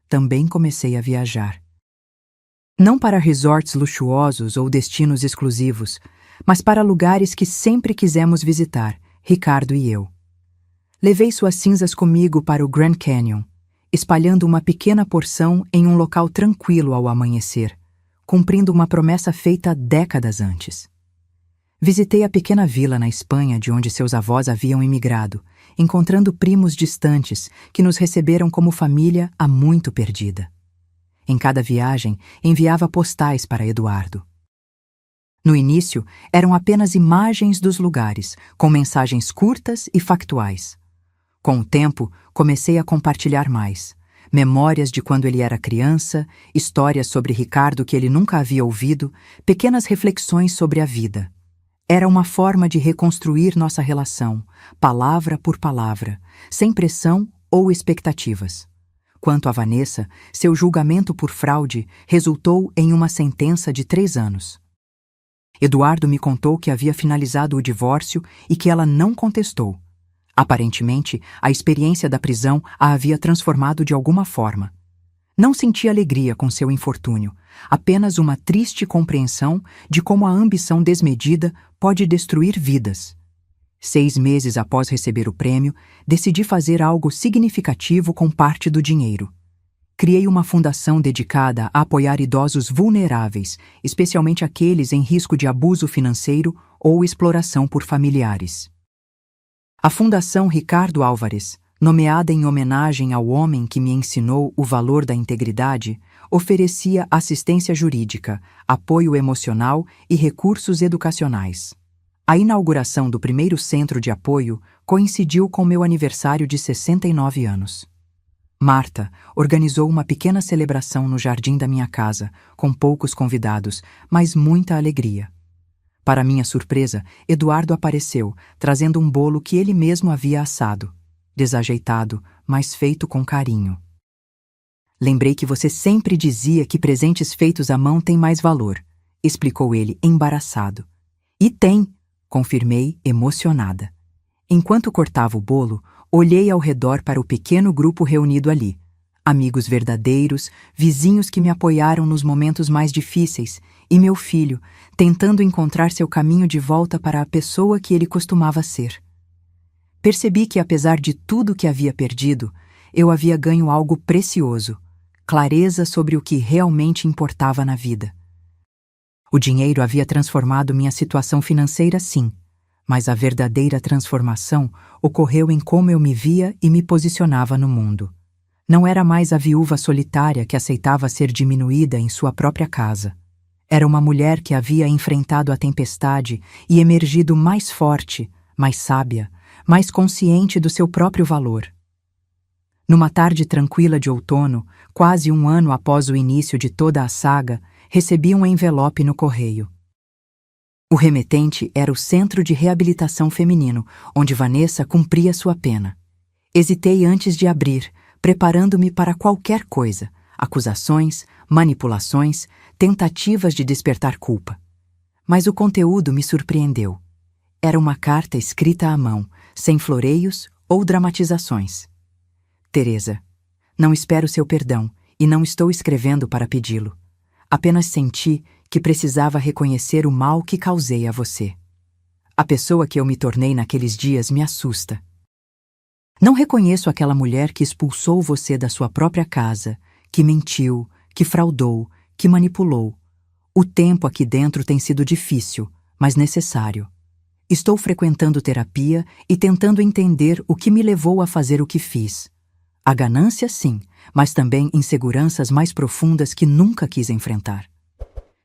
Também comecei a viajar. Não para resorts luxuosos ou destinos exclusivos, mas para lugares que sempre quisemos visitar, Ricardo e eu. Levei suas cinzas comigo para o Grand Canyon, espalhando uma pequena porção em um local tranquilo ao amanhecer, cumprindo uma promessa feita décadas antes. Visitei a pequena vila na Espanha de onde seus avós haviam imigrado, encontrando primos distantes que nos receberam como família há muito perdida. Em cada viagem, enviava postais para Eduardo. No início, eram apenas imagens dos lugares, com mensagens curtas e factuais. Com o tempo, comecei a compartilhar mais. Memórias de quando ele era criança, histórias sobre Ricardo que ele nunca havia ouvido, pequenas reflexões sobre a vida. Era uma forma de reconstruir nossa relação, palavra por palavra, sem pressão ou expectativas. Quanto a Vanessa, seu julgamento por fraude resultou em uma sentença de 3 anos. Eduardo me contou que havia finalizado o divórcio e que ela não contestou. Aparentemente, a experiência da prisão a havia transformado de alguma forma. Não senti alegria com seu infortúnio, apenas uma triste compreensão de como a ambição desmedida pode destruir vidas. 6 meses após receber o prêmio, decidi fazer algo significativo com parte do dinheiro. Criei uma fundação dedicada a apoiar idosos vulneráveis, especialmente aqueles em risco de abuso financeiro ou exploração por familiares. A Fundação Ricardo Álvares, nomeada em homenagem ao homem que me ensinou o valor da integridade, oferecia assistência jurídica, apoio emocional e recursos educacionais. A inauguração do primeiro centro de apoio coincidiu com meu aniversário de 69 anos. Marta organizou uma pequena celebração no jardim da minha casa, com poucos convidados, mas muita alegria. Para minha surpresa, Eduardo apareceu, trazendo um bolo que ele mesmo havia assado. Desajeitado, mas feito com carinho. Lembrei que você sempre dizia que presentes feitos à mão têm mais valor, explicou ele, embaraçado. E tem, confirmei, emocionada. Enquanto cortava o bolo, olhei ao redor para o pequeno grupo reunido ali. Amigos verdadeiros, vizinhos que me apoiaram nos momentos mais difíceis, e meu filho, tentando encontrar seu caminho de volta para a pessoa que ele costumava ser. Percebi que, apesar de tudo que havia perdido, eu havia ganho algo precioso, clareza sobre o que realmente importava na vida. O dinheiro havia transformado minha situação financeira, sim, mas a verdadeira transformação ocorreu em como eu me via e me posicionava no mundo. Não era mais a viúva solitária que aceitava ser diminuída em sua própria casa. Era uma mulher que havia enfrentado a tempestade e emergido mais forte, mais sábia, mais consciente do seu próprio valor. Numa tarde tranquila de outono, quase 1 ano após o início de toda a saga, recebi um envelope no correio. O remetente era o Centro de Reabilitação Feminino, onde Vanessa cumpria sua pena. Hesitei antes de abrir, preparando-me para qualquer coisa: acusações, manipulações, tentativas de despertar culpa. Mas o conteúdo me surpreendeu. Era uma carta escrita à mão, sem floreios ou dramatizações. Teresa, não espero seu perdão e não estou escrevendo para pedi-lo. Apenas senti que precisava reconhecer o mal que causei a você. A pessoa que eu me tornei naqueles dias me assusta. Não reconheço aquela mulher que expulsou você da sua própria casa, que mentiu, que fraudou, que manipulou. O tempo aqui dentro tem sido difícil, mas necessário. Estou frequentando terapia e tentando entender o que me levou a fazer o que fiz. A ganância, sim, mas também inseguranças mais profundas que nunca quis enfrentar.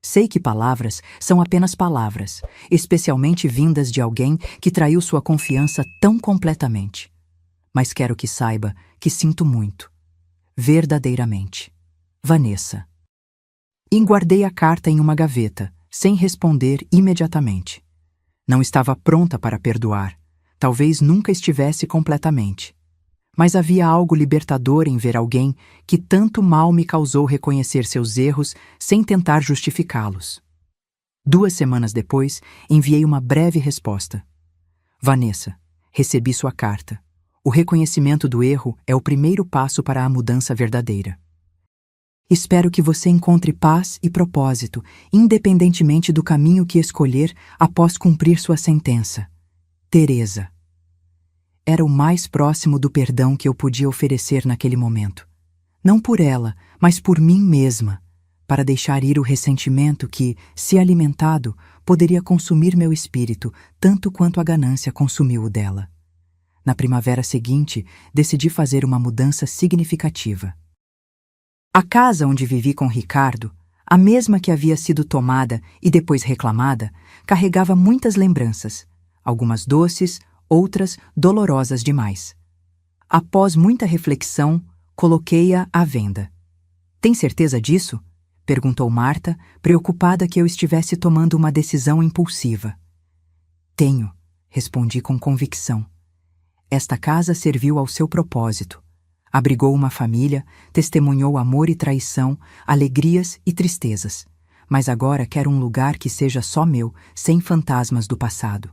Sei que palavras são apenas palavras, especialmente vindas de alguém que traiu sua confiança tão completamente. Mas quero que saiba que sinto muito. Verdadeiramente. Vanessa. E guardei a carta em uma gaveta, sem responder imediatamente. Não estava pronta para perdoar. Talvez nunca estivesse completamente. Mas havia algo libertador em ver alguém que tanto mal me causou reconhecer seus erros sem tentar justificá-los. 2 semanas depois, enviei uma breve resposta. Vanessa, recebi sua carta. O reconhecimento do erro é o primeiro passo para a mudança verdadeira. Espero que você encontre paz e propósito, independentemente do caminho que escolher após cumprir sua sentença. Teresa. Era o mais próximo do perdão que eu podia oferecer naquele momento. Não por ela, mas por mim mesma, para deixar ir o ressentimento que, se alimentado, poderia consumir meu espírito tanto quanto a ganância consumiu o dela. Na primavera seguinte, decidi fazer uma mudança significativa. A casa onde vivi com Ricardo, a mesma que havia sido tomada e depois reclamada, carregava muitas lembranças, algumas doces, outras dolorosas demais. Após muita reflexão, coloquei-a à venda. Tem certeza disso? Perguntou Marta, preocupada que eu estivesse tomando uma decisão impulsiva. Tenho, respondi com convicção. Esta casa serviu ao seu propósito. Abrigou uma família, testemunhou amor e traição, alegrias e tristezas. Mas agora quero um lugar que seja só meu, sem fantasmas do passado.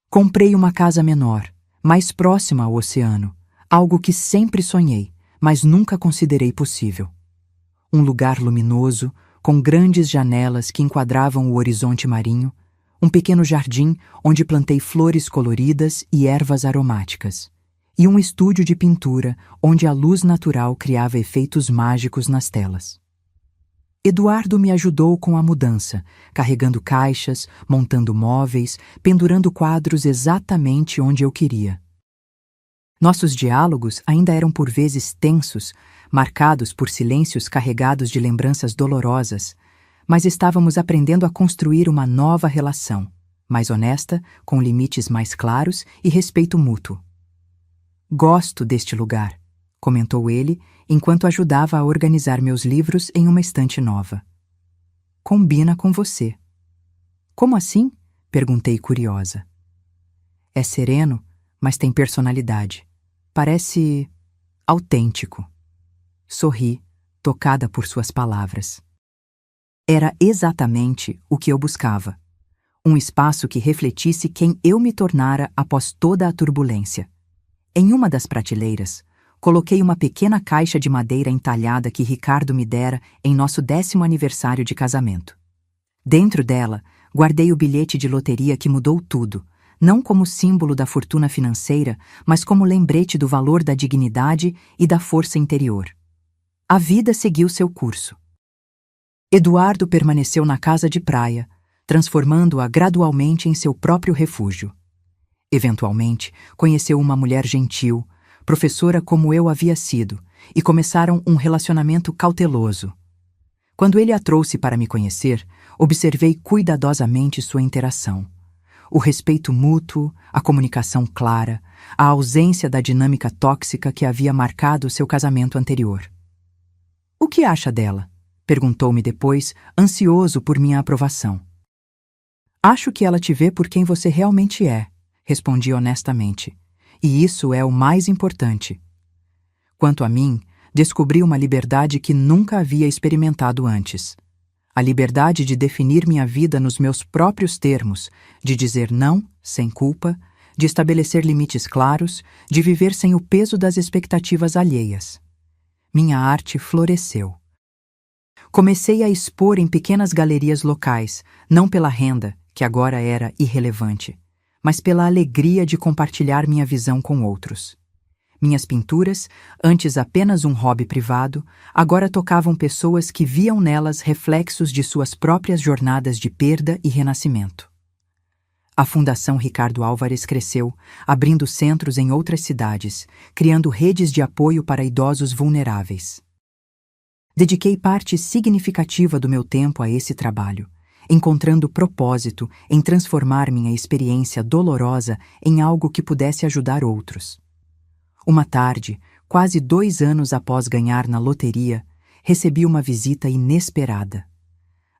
Comprei uma casa menor, mais próxima ao oceano, algo que sempre sonhei, mas nunca considerei possível. Um lugar luminoso, com grandes janelas que enquadravam o horizonte marinho, um pequeno jardim onde plantei flores coloridas e ervas aromáticas, e um estúdio de pintura onde a luz natural criava efeitos mágicos nas telas. Eduardo me ajudou com a mudança, carregando caixas, montando móveis, pendurando quadros exatamente onde eu queria. Nossos diálogos ainda eram por vezes tensos, marcados por silêncios carregados de lembranças dolorosas, mas estávamos aprendendo a construir uma nova relação, mais honesta, com limites mais claros e respeito mútuo. Gosto deste lugar, comentou ele, enquanto ajudava a organizar meus livros em uma estante nova. Combina com você. Como assim? Perguntei curiosa. É sereno, mas tem personalidade. Parece autêntico. Sorri, tocada por suas palavras. Era exatamente o que eu buscava. Um espaço que refletisse quem eu me tornara após toda a turbulência. Em uma das prateleiras, coloquei uma pequena caixa de madeira entalhada que Ricardo me dera em nosso 10º aniversário de casamento. Dentro dela, guardei o bilhete de loteria que mudou tudo, não como símbolo da fortuna financeira, mas como lembrete do valor da dignidade e da força interior. A vida seguiu seu curso. Eduardo permaneceu na casa de praia, transformando-a gradualmente em seu próprio refúgio. Eventualmente, conheceu uma mulher gentil, professora como eu havia sido, e começaram um relacionamento cauteloso. Quando ele a trouxe para me conhecer, observei cuidadosamente sua interação. O respeito mútuo, a comunicação clara, a ausência da dinâmica tóxica que havia marcado seu casamento anterior. "O que acha dela?" perguntou-me depois, ansioso por minha aprovação. "Acho que ela te vê por quem você realmente é", respondi honestamente. "E isso é o mais importante." Quanto a mim, descobri uma liberdade que nunca havia experimentado antes. A liberdade de definir minha vida nos meus próprios termos, de dizer não, sem culpa, de estabelecer limites claros, de viver sem o peso das expectativas alheias. Minha arte floresceu. Comecei a expor em pequenas galerias locais, não pela renda, que agora era irrelevante, mas pela alegria de compartilhar minha visão com outros. Minhas pinturas, antes apenas um hobby privado, agora tocavam pessoas que viam nelas reflexos de suas próprias jornadas de perda e renascimento. A Fundação Ricardo Álvares cresceu, abrindo centros em outras cidades, criando redes de apoio para idosos vulneráveis. Dediquei parte significativa do meu tempo a esse trabalho, encontrando propósito em transformar minha experiência dolorosa em algo que pudesse ajudar outros. Uma tarde, quase 2 anos após ganhar na loteria, recebi uma visita inesperada.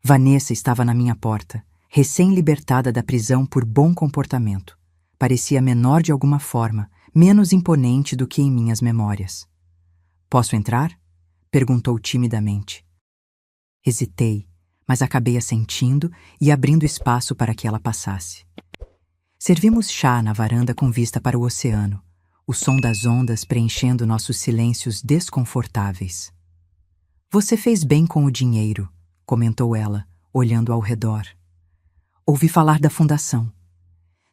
Vanessa estava na minha porta, recém-libertada da prisão por bom comportamento. Parecia menor de alguma forma, menos imponente do que em minhas memórias. "Posso entrar?" perguntou timidamente. Hesitei, mas acabei assentindo e abrindo espaço para que ela passasse. Servimos chá na varanda com vista para o oceano, o som das ondas preenchendo nossos silêncios desconfortáveis. "Você fez bem com o dinheiro", comentou ela, olhando ao redor. "Ouvi falar da fundação."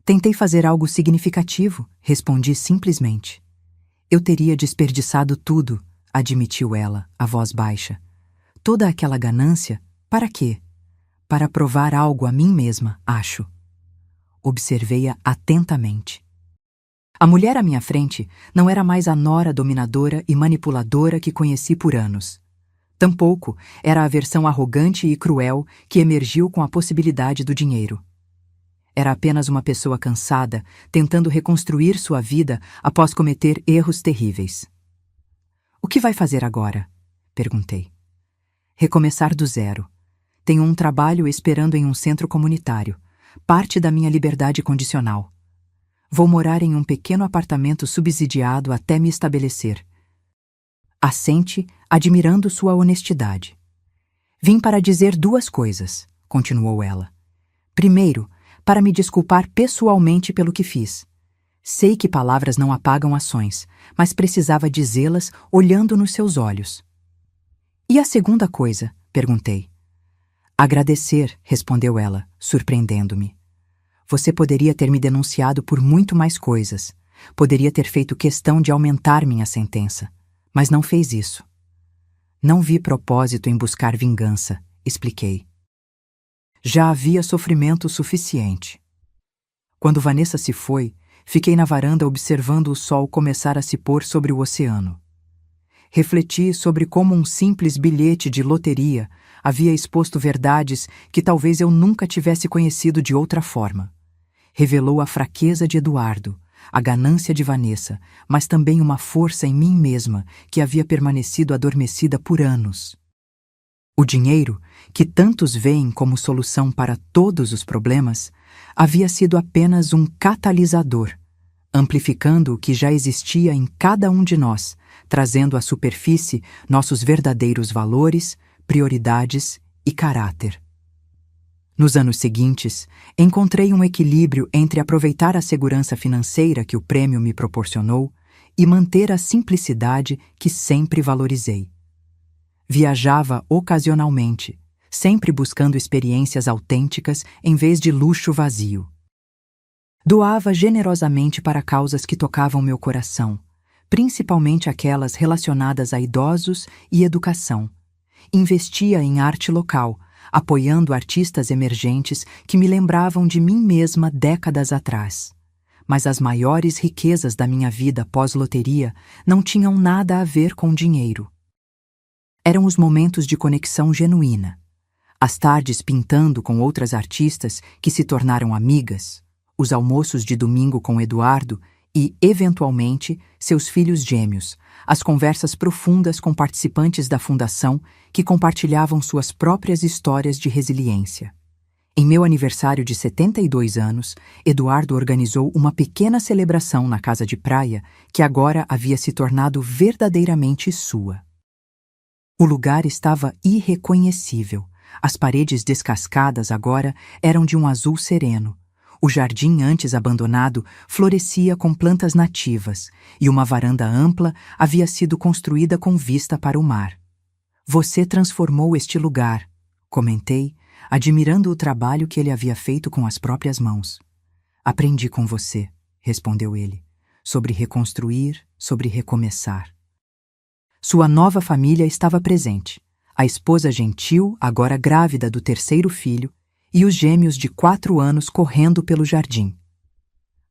"Tentei fazer algo significativo", respondi simplesmente. "Eu teria desperdiçado tudo", admitiu ela, a voz baixa. "Toda aquela ganância, para quê?" "Para provar algo a mim mesma, acho." Observei-a atentamente. A mulher à minha frente não era mais a nora dominadora e manipuladora que conheci por anos. Tampouco era a versão arrogante e cruel que emergiu com a possibilidade do dinheiro. Era apenas uma pessoa cansada, tentando reconstruir sua vida após cometer erros terríveis. "O que vai fazer agora?" perguntei. "Recomeçar do zero. Tenho um trabalho esperando em um centro comunitário, parte da minha liberdade condicional. Vou morar em um pequeno apartamento subsidiado até me estabelecer. assente, admirando sua honestidade. Vim para dizer duas coisas, continuou ela. Primeiro, para me desculpar pessoalmente pelo que fiz. Sei que palavras não apagam ações, mas precisava dizê-las olhando nos seus olhos. E a segunda coisa? Perguntei. Agradecer, respondeu ela, surpreendendo-me. Você poderia ter me denunciado por muito mais coisas. Poderia ter feito questão de aumentar minha sentença, mas não fez isso. Não vi propósito em buscar vingança, expliquei. Já havia sofrimento suficiente. Quando Vanessa se foi, fiquei na varanda observando o sol começar a se pôr sobre o oceano. Refleti sobre como um simples bilhete de loteria havia exposto verdades que talvez eu nunca tivesse conhecido de outra forma. Revelou a fraqueza de Eduardo, a ganância de Vanessa, mas também uma força em mim mesma que havia permanecido adormecida por anos. O dinheiro, que tantos veem como solução para todos os problemas, havia sido apenas um catalisador, amplificando o que já existia em cada um de nós, trazendo à superfície nossos verdadeiros valores, prioridades e caráter. Nos anos seguintes, encontrei um equilíbrio entre aproveitar a segurança financeira que o prêmio me proporcionou e manter a simplicidade que sempre valorizei. Viajava ocasionalmente, sempre buscando experiências autênticas em vez de luxo vazio. Doava generosamente para causas que tocavam meu coração, principalmente aquelas relacionadas a idosos e educação. Investia em arte local, apoiando artistas emergentes que me lembravam de mim mesma décadas atrás. Mas as maiores riquezas da minha vida pós-loteria não tinham nada a ver com dinheiro. Eram os momentos de conexão genuína. As tardes pintando com outras artistas que se tornaram amigas, os almoços de domingo com Eduardo e, eventualmente, seus filhos gêmeos, as conversas profundas com participantes da fundação que compartilhavam suas próprias histórias de resiliência. Em meu aniversário de 72 anos, Eduardo organizou uma pequena celebração na casa de praia que agora havia se tornado verdadeiramente sua. O lugar estava irreconhecível. As paredes descascadas agora eram de um azul sereno. O jardim antes abandonado florescia com plantas nativas e uma varanda ampla havia sido construída com vista para o mar. Você transformou este lugar, comentei, admirando o trabalho que ele havia feito com as próprias mãos. Aprendi com você, respondeu ele, sobre reconstruir, sobre recomeçar. Sua nova família estava presente, a esposa gentil, agora grávida do terceiro filho, e os gêmeos de 4 anos correndo pelo jardim.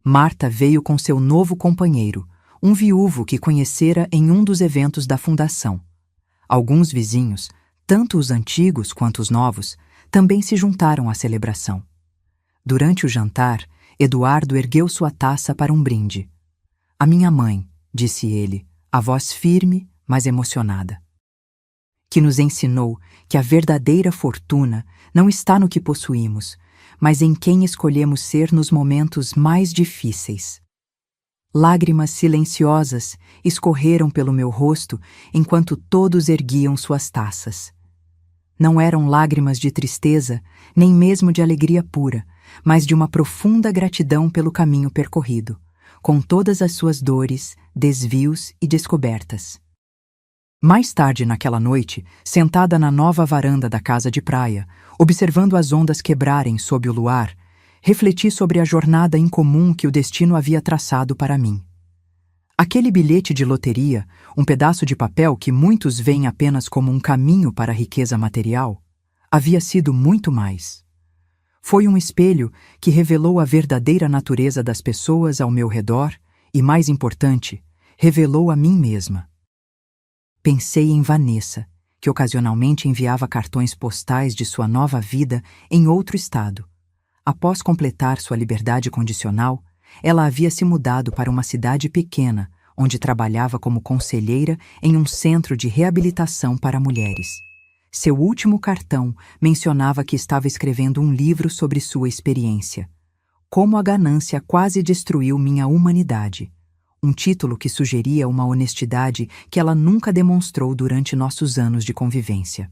Marta veio com seu novo companheiro, um viúvo que conhecera em um dos eventos da fundação. Alguns vizinhos, tanto os antigos quanto os novos, também se juntaram à celebração. Durante o jantar, Eduardo ergueu sua taça para um brinde. A minha mãe, disse ele, a voz firme, mas emocionada, que nos ensinou que a verdadeira fortuna não está no que possuímos, mas em quem escolhemos ser nos momentos mais difíceis. Lágrimas silenciosas escorreram pelo meu rosto enquanto todos erguiam suas taças. Não eram lágrimas de tristeza, nem mesmo de alegria pura, mas de uma profunda gratidão pelo caminho percorrido, com todas as suas dores, desvios e descobertas. Mais tarde naquela noite, sentada na nova varanda da casa de praia, observando as ondas quebrarem sob o luar, refleti sobre a jornada incomum que o destino havia traçado para mim. Aquele bilhete de loteria, um pedaço de papel que muitos veem apenas como um caminho para a riqueza material, havia sido muito mais. Foi um espelho que revelou a verdadeira natureza das pessoas ao meu redor e, mais importante, revelou a mim mesma. Pensei em Vanessa, que ocasionalmente enviava cartões postais de sua nova vida em outro estado. Após completar sua liberdade condicional, ela havia se mudado para uma cidade pequena, onde trabalhava como conselheira em um centro de reabilitação para mulheres. Seu último cartão mencionava que estava escrevendo um livro sobre sua experiência. Como a ganância quase destruiu minha humanidade. um título que sugeria uma honestidade que ela nunca demonstrou durante nossos anos de convivência.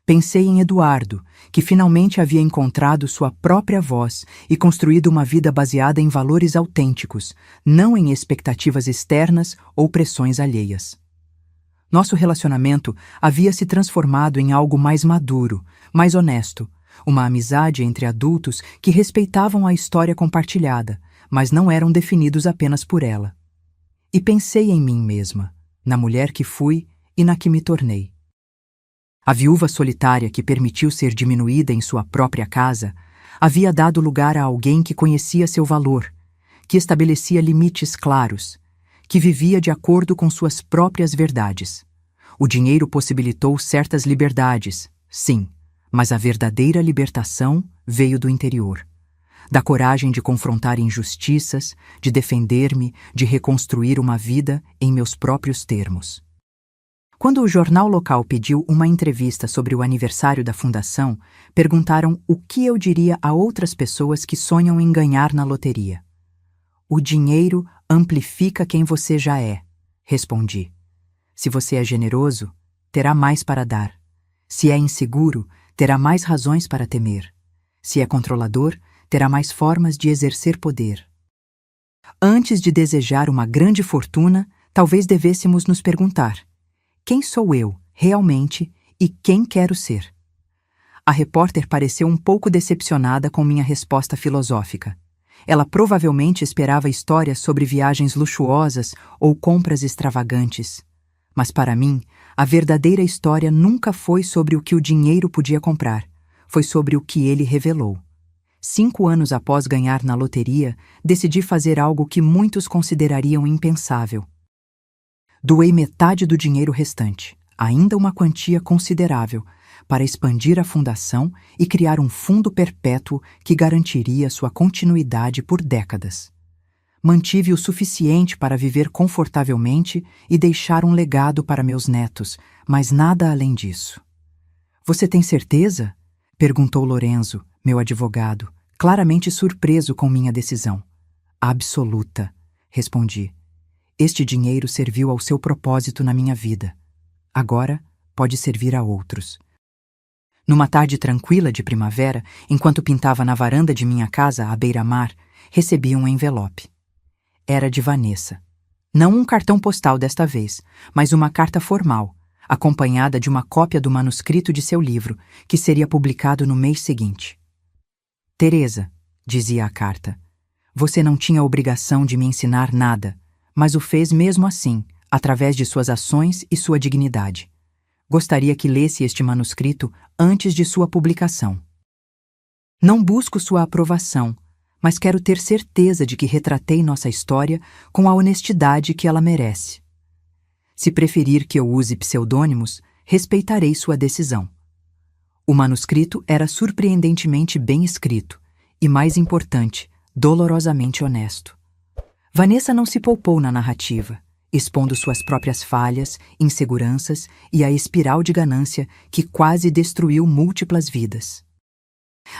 Pensei em Eduardo, que finalmente havia encontrado sua própria voz e construído uma vida baseada em valores autênticos, não em expectativas externas ou pressões alheias. Nosso relacionamento havia se transformado em algo mais maduro, mais honesto, uma amizade entre adultos que respeitavam a história compartilhada, mas não eram definidos apenas por ela. E pensei em mim mesma, na mulher que fui e na que me tornei. A viúva solitária que permitiu ser diminuída em sua própria casa havia dado lugar a alguém que conhecia seu valor, que estabelecia limites claros, que vivia de acordo com suas próprias verdades. O dinheiro possibilitou certas liberdades, sim, mas a verdadeira libertação veio do interior. Da coragem de confrontar injustiças, de defender-me, de reconstruir uma vida em meus próprios termos. Quando o jornal local pediu uma entrevista sobre o aniversário da fundação, perguntaram o que eu diria a outras pessoas que sonham em ganhar na loteria. O dinheiro amplifica quem você já é, respondi. Se você é generoso, terá mais para dar. Se é inseguro, terá mais razões para temer. Se é controlador, terá mais formas de exercer poder. Antes de desejar uma grande fortuna, talvez devêssemos nos perguntar: quem sou eu, realmente, e quem quero ser? A repórter pareceu um pouco decepcionada com minha resposta filosófica. Ela provavelmente esperava histórias sobre viagens luxuosas ou compras extravagantes. Mas para mim, a verdadeira história nunca foi sobre o que o dinheiro podia comprar. Foi sobre o que ele revelou. 5 anos após ganhar na loteria, decidi fazer algo que muitos considerariam impensável. Doei metade do dinheiro restante, ainda uma quantia considerável, para expandir a fundação e criar um fundo perpétuo que garantiria sua continuidade por décadas. Mantive o suficiente para viver confortavelmente e deixar um legado para meus netos, mas nada além disso. Você tem certeza? Perguntou Lorenzo, meu advogado, claramente surpreso com minha decisão. Absoluta, respondi. Este dinheiro serviu ao seu propósito na minha vida. Agora pode servir a outros. Numa tarde tranquila de primavera, enquanto pintava na varanda de minha casa à beira-mar, recebi um envelope. Era de Vanessa. Não um cartão postal desta vez, mas uma carta formal, acompanhada de uma cópia do manuscrito de seu livro, que seria publicado no mês seguinte. Teresa, dizia a carta, você não tinha obrigação de me ensinar nada, mas o fez mesmo assim, através de suas ações e sua dignidade. Gostaria que lesse este manuscrito antes de sua publicação. Não busco sua aprovação, mas quero ter certeza de que retratei nossa história com a honestidade que ela merece. Se preferir que eu use pseudônimos, respeitarei sua decisão. O manuscrito era surpreendentemente bem escrito e, mais importante, dolorosamente honesto. Vanessa não se poupou na narrativa, expondo suas próprias falhas, inseguranças e a espiral de ganância que quase destruiu múltiplas vidas.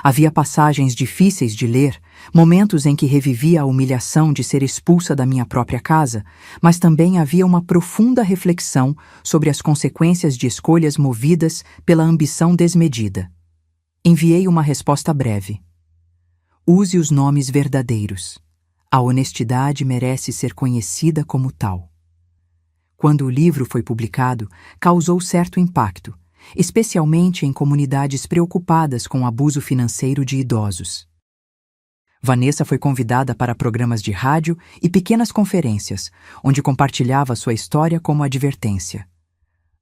Havia passagens difíceis de ler, momentos em que revivia a humilhação de ser expulsa da minha própria casa, mas também havia uma profunda reflexão sobre as consequências de escolhas movidas pela ambição desmedida. Enviei uma resposta breve. Use os nomes verdadeiros. A honestidade merece ser conhecida como tal. Quando o livro foi publicado, causou certo impacto, especialmente em comunidades preocupadas com o abuso financeiro de idosos. Vanessa foi convidada para programas de rádio e pequenas conferências, onde compartilhava sua história como advertência.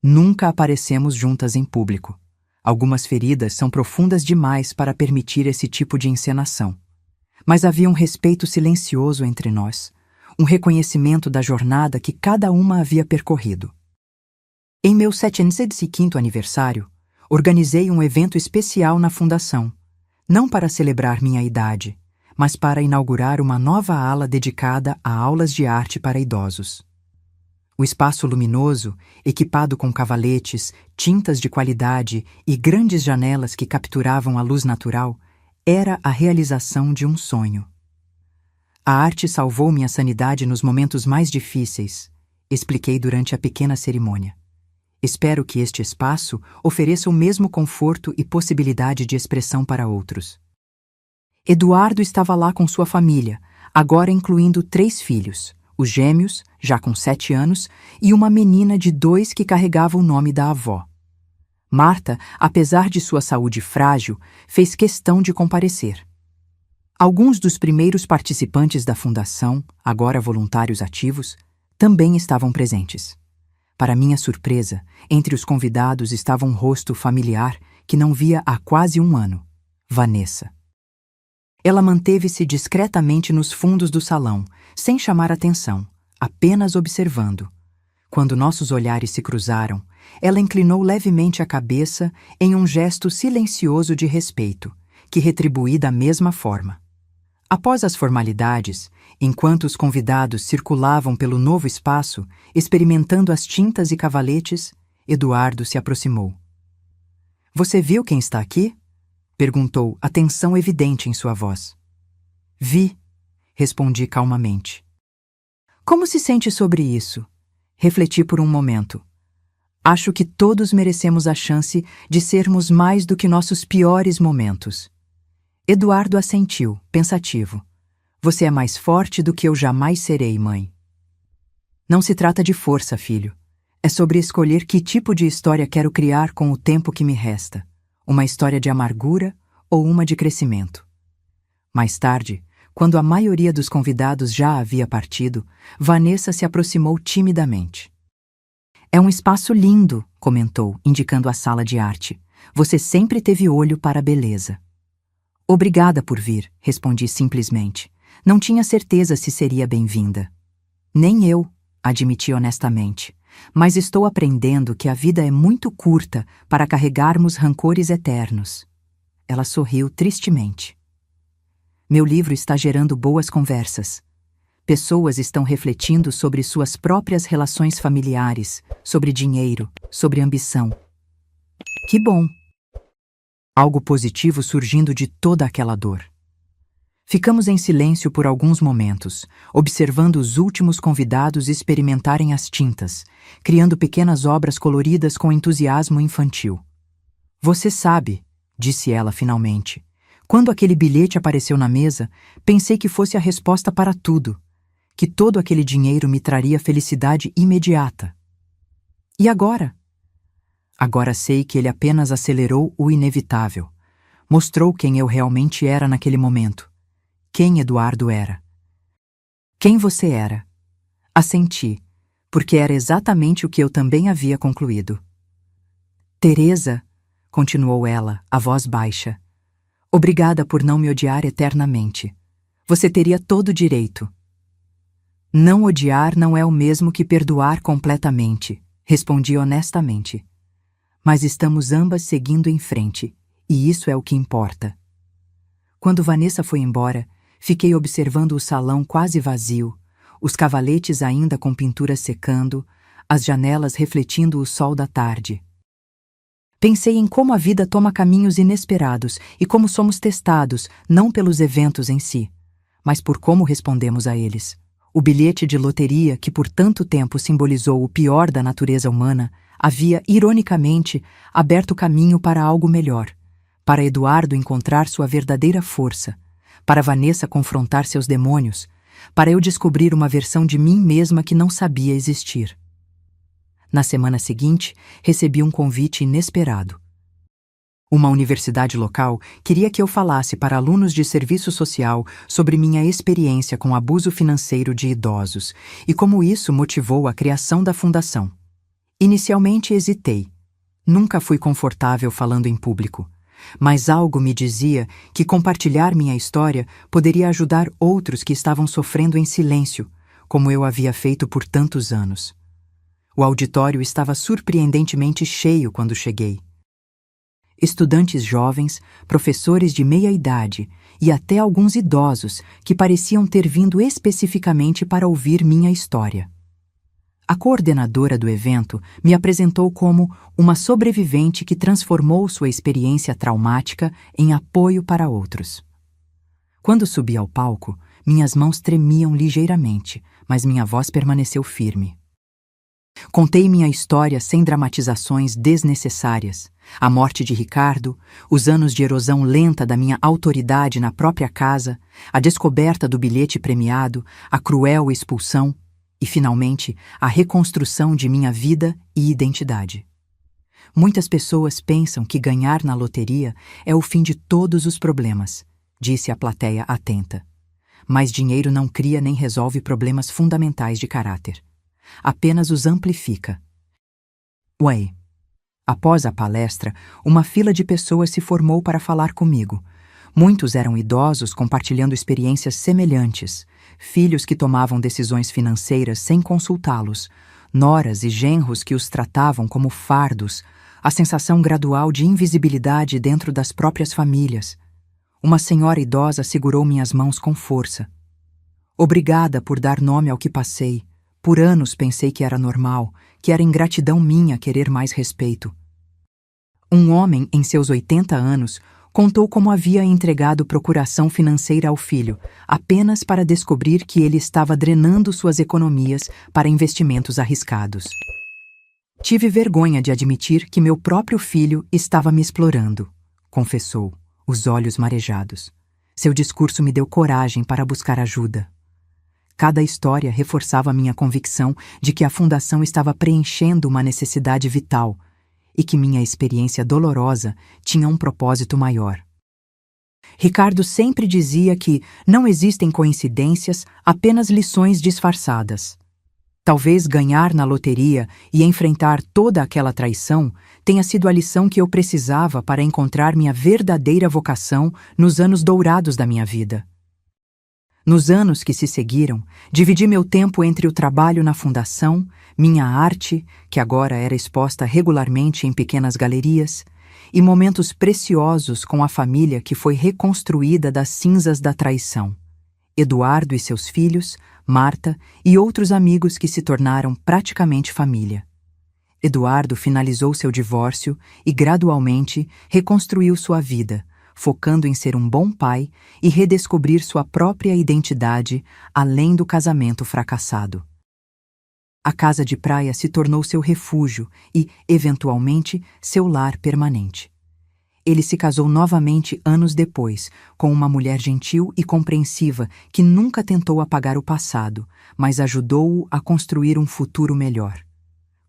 Nunca aparecemos juntas em público. Algumas feridas são profundas demais para permitir esse tipo de encenação. Mas havia um respeito silencioso entre nós, um reconhecimento da jornada que cada uma havia percorrido. Em meu 705º aniversário, organizei um evento especial na fundação, não para celebrar minha idade, mas para inaugurar uma nova ala dedicada a aulas de arte para idosos. O espaço luminoso, equipado com cavaletes, tintas de qualidade e grandes janelas que capturavam a luz natural, era a realização de um sonho. A arte salvou minha sanidade nos momentos mais difíceis, expliquei durante a pequena cerimônia. Espero que este espaço ofereça o mesmo conforto e possibilidade de expressão para outros. Eduardo estava lá com sua família, agora incluindo 3 filhos, os gêmeos, já com 7 anos, e uma menina de 2 que carregava o nome da avó. Marta, apesar de sua saúde frágil, fez questão de comparecer. Alguns dos primeiros participantes da fundação, agora voluntários ativos, também estavam presentes. Para minha surpresa, entre os convidados estava um rosto familiar que não via há quase 1 ano, Vanessa. Ela manteve-se discretamente nos fundos do salão, sem chamar atenção, apenas observando. Quando nossos olhares se cruzaram, ela inclinou levemente a cabeça em um gesto silencioso de respeito, que retribuí da mesma forma. Após as formalidades, enquanto os convidados circulavam pelo novo espaço, experimentando as tintas e cavaletes, Eduardo se aproximou. "Você viu quem está aqui?" perguntou, a tensão evidente em sua voz. "Vi", respondi calmamente. "Como se sente sobre isso?" Refleti por um momento. Acho que todos merecemos a chance de sermos mais do que nossos piores momentos. Eduardo assentiu, pensativo. "Você é mais forte do que eu jamais serei, mãe." "Não se trata de força, filho. É sobre escolher que tipo de história quero criar com o tempo que me resta. Uma história de amargura ou uma de crescimento." Mais tarde, quando a maioria dos convidados já havia partido, Vanessa se aproximou timidamente. "É um espaço lindo", comentou, indicando a sala de arte. "Você sempre teve olho para a beleza." "Obrigada por vir", respondi simplesmente. Não tinha certeza se seria bem-vinda. "Nem eu", admiti honestamente. "Mas estou aprendendo que a vida é muito curta para carregarmos rancores eternos." Ela sorriu tristemente. "Meu livro está gerando boas conversas. Pessoas estão refletindo sobre suas próprias relações familiares, sobre dinheiro, sobre ambição." "Que bom." Algo positivo surgindo de toda aquela dor. Ficamos em silêncio por alguns momentos, observando os últimos convidados experimentarem as tintas, criando pequenas obras coloridas com entusiasmo infantil. "Você sabe", disse ela finalmente, "quando aquele bilhete apareceu na mesa, pensei que fosse a resposta para tudo, que todo aquele dinheiro me traria felicidade imediata. E agora? Agora sei que ele apenas acelerou o inevitável. Mostrou quem eu realmente era naquele momento. Quem Eduardo era." "Quem você era?" Assenti, porque era exatamente o que eu também havia concluído. "Teresa", continuou ela, a voz baixa, "obrigada por não me odiar eternamente. Você teria todo o direito." "Não odiar não é o mesmo que perdoar completamente", respondi honestamente. "Mas estamos ambas seguindo em frente, e isso é o que importa." Quando Vanessa foi embora, fiquei observando o salão quase vazio, os cavaletes ainda com pintura secando, as janelas refletindo o sol da tarde. Pensei em como a vida toma caminhos inesperados e como somos testados, não pelos eventos em si, mas por como respondemos a eles. O bilhete de loteria, que por tanto tempo simbolizou o pior da natureza humana, havia, ironicamente, aberto caminho para algo melhor, para Eduardo encontrar sua verdadeira força, para Vanessa confrontar seus demônios, para eu descobrir uma versão de mim mesma que não sabia existir. Na semana seguinte, recebi um convite inesperado. Uma universidade local queria que eu falasse para alunos de serviço social sobre minha experiência com abuso financeiro de idosos e como isso motivou a criação da fundação. Inicialmente hesitei. Nunca fui confortável falando em público, mas algo me dizia que compartilhar minha história poderia ajudar outros que estavam sofrendo em silêncio, como eu havia feito por tantos anos. O auditório estava surpreendentemente cheio quando cheguei. Estudantes jovens, professores de meia-idade e até alguns idosos que pareciam ter vindo especificamente para ouvir minha história. A coordenadora do evento me apresentou como uma sobrevivente que transformou sua experiência traumática em apoio para outros. Quando subi ao palco, minhas mãos tremiam ligeiramente, mas minha voz permaneceu firme. Contei minha história sem dramatizações desnecessárias. A morte de Ricardo, os anos de erosão lenta da minha autoridade na própria casa, a descoberta do bilhete premiado, a cruel expulsão e, finalmente, a reconstrução de minha vida e identidade. Muitas pessoas pensam que ganhar na loteria é o fim de todos os problemas, disse a plateia atenta. Mas dinheiro não cria nem resolve problemas fundamentais de caráter. Apenas os amplifica. Ué. Após a palestra, uma fila de pessoas se formou para falar comigo. Muitos eram idosos compartilhando experiências semelhantes, filhos que tomavam decisões financeiras sem consultá-los, noras e genros que os tratavam como fardos, a sensação gradual de invisibilidade dentro das próprias famílias. Uma senhora idosa segurou minhas mãos com força. Obrigada por dar nome ao que passei. Por anos pensei que era normal, que era ingratidão minha querer mais respeito. Um homem, em seus 80 anos, contou como havia entregado procuração financeira ao filho, apenas para descobrir que ele estava drenando suas economias para investimentos arriscados. Tive vergonha de admitir que meu próprio filho estava me explorando, confessou, os olhos marejados. Seu discurso me deu coragem para buscar ajuda. Cada história reforçava minha convicção de que a fundação estava preenchendo uma necessidade vital e que minha experiência dolorosa tinha um propósito maior. Ricardo sempre dizia que não existem coincidências, apenas lições disfarçadas. Talvez ganhar na loteria e enfrentar toda aquela traição tenha sido a lição que eu precisava para encontrar minha verdadeira vocação nos anos dourados da minha vida. Nos anos que se seguiram, dividi meu tempo entre o trabalho na fundação, minha arte, que agora era exposta regularmente em pequenas galerias, e momentos preciosos com a família que foi reconstruída das cinzas da traição. Eduardo e seus filhos, Marta e outros amigos que se tornaram praticamente família. Eduardo finalizou seu divórcio e, gradualmente, reconstruiu sua vida, focando em ser um bom pai e redescobrir sua própria identidade além do casamento fracassado. A casa de praia se tornou seu refúgio e, eventualmente, seu lar permanente. Ele se casou novamente anos depois, com uma mulher gentil e compreensiva que nunca tentou apagar o passado, mas ajudou-o a construir um futuro melhor.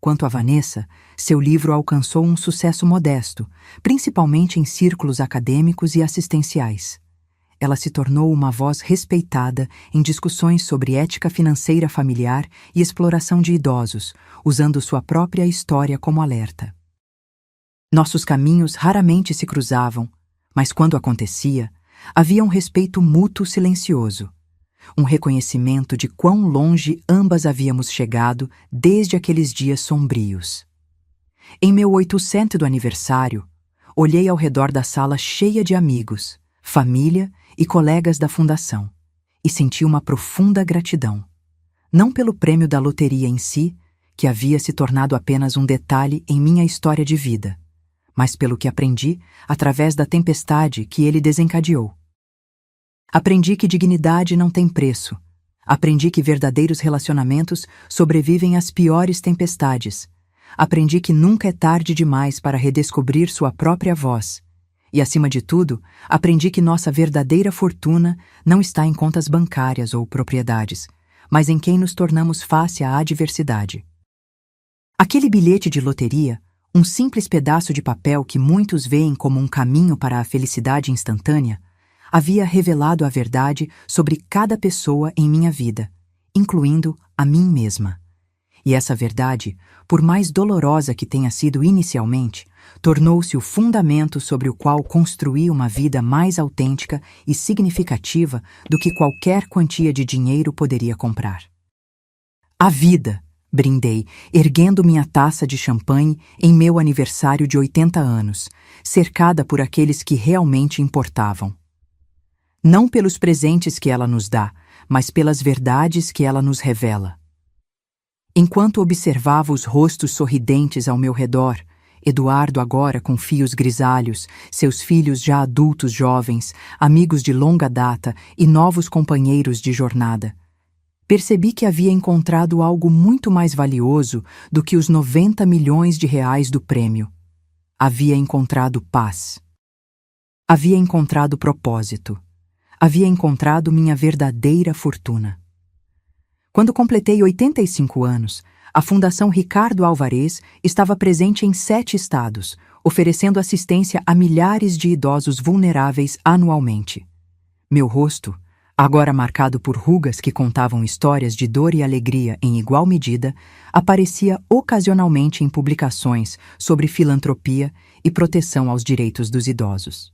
Quanto a Vanessa, seu livro alcançou um sucesso modesto, principalmente em círculos acadêmicos e assistenciais. Ela se tornou uma voz respeitada em discussões sobre ética financeira familiar e exploração de idosos, usando sua própria história como alerta. Nossos caminhos raramente se cruzavam, mas quando acontecia, havia um respeito mútuo silencioso. Um reconhecimento de quão longe ambas havíamos chegado desde aqueles dias sombrios. Em meu 800º aniversário, olhei ao redor da sala cheia de amigos, família e colegas da fundação, e senti uma profunda gratidão. Não pelo prêmio da loteria em si, que havia se tornado apenas um detalhe em minha história de vida, mas pelo que aprendi através da tempestade que ele desencadeou. Aprendi que dignidade não tem preço. Aprendi que verdadeiros relacionamentos sobrevivem às piores tempestades. Aprendi que nunca é tarde demais para redescobrir sua própria voz. E, acima de tudo, aprendi que nossa verdadeira fortuna não está em contas bancárias ou propriedades, mas em quem nos tornamos face à adversidade. Aquele bilhete de loteria, um simples pedaço de papel que muitos veem como um caminho para a felicidade instantânea, havia revelado a verdade sobre cada pessoa em minha vida, incluindo a mim mesma. E essa verdade, por mais dolorosa que tenha sido inicialmente, tornou-se o fundamento sobre o qual construí uma vida mais autêntica e significativa do que qualquer quantia de dinheiro poderia comprar. A vida, brindei, erguendo minha taça de champanhe em meu aniversário de 80 anos, cercada por aqueles que realmente importavam. Não pelos presentes que ela nos dá, mas pelas verdades que ela nos revela. Enquanto observava os rostos sorridentes ao meu redor, Eduardo agora com fios grisalhos, seus filhos já adultos jovens, amigos de longa data e novos companheiros de jornada. Percebi que havia encontrado algo muito mais valioso do que os 90 milhões de reais do prêmio. Havia encontrado paz. Havia encontrado propósito. Havia encontrado minha verdadeira fortuna. Quando completei 85 anos, a Fundação Ricardo Alvarez estava presente em 7 estados, oferecendo assistência a milhares de idosos vulneráveis anualmente. Meu rosto, agora marcado por rugas que contavam histórias de dor e alegria em igual medida, aparecia ocasionalmente em publicações sobre filantropia e proteção aos direitos dos idosos.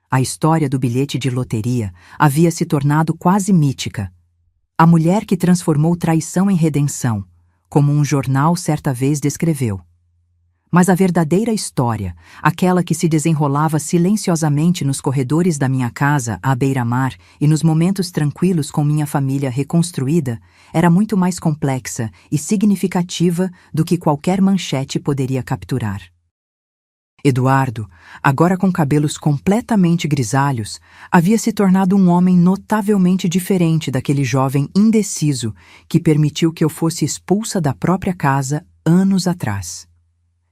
A história do bilhete de loteria havia se tornado quase mítica. A mulher que transformou traição em redenção, como um jornal certa vez descreveu. Mas a verdadeira história, aquela que se desenrolava silenciosamente nos corredores da minha casa à beira-mar e nos momentos tranquilos com minha família reconstruída, era muito mais complexa e significativa do que qualquer manchete poderia capturar. Eduardo, agora com cabelos completamente grisalhos, havia se tornado um homem notavelmente diferente daquele jovem indeciso que permitiu que eu fosse expulsa da própria casa anos atrás.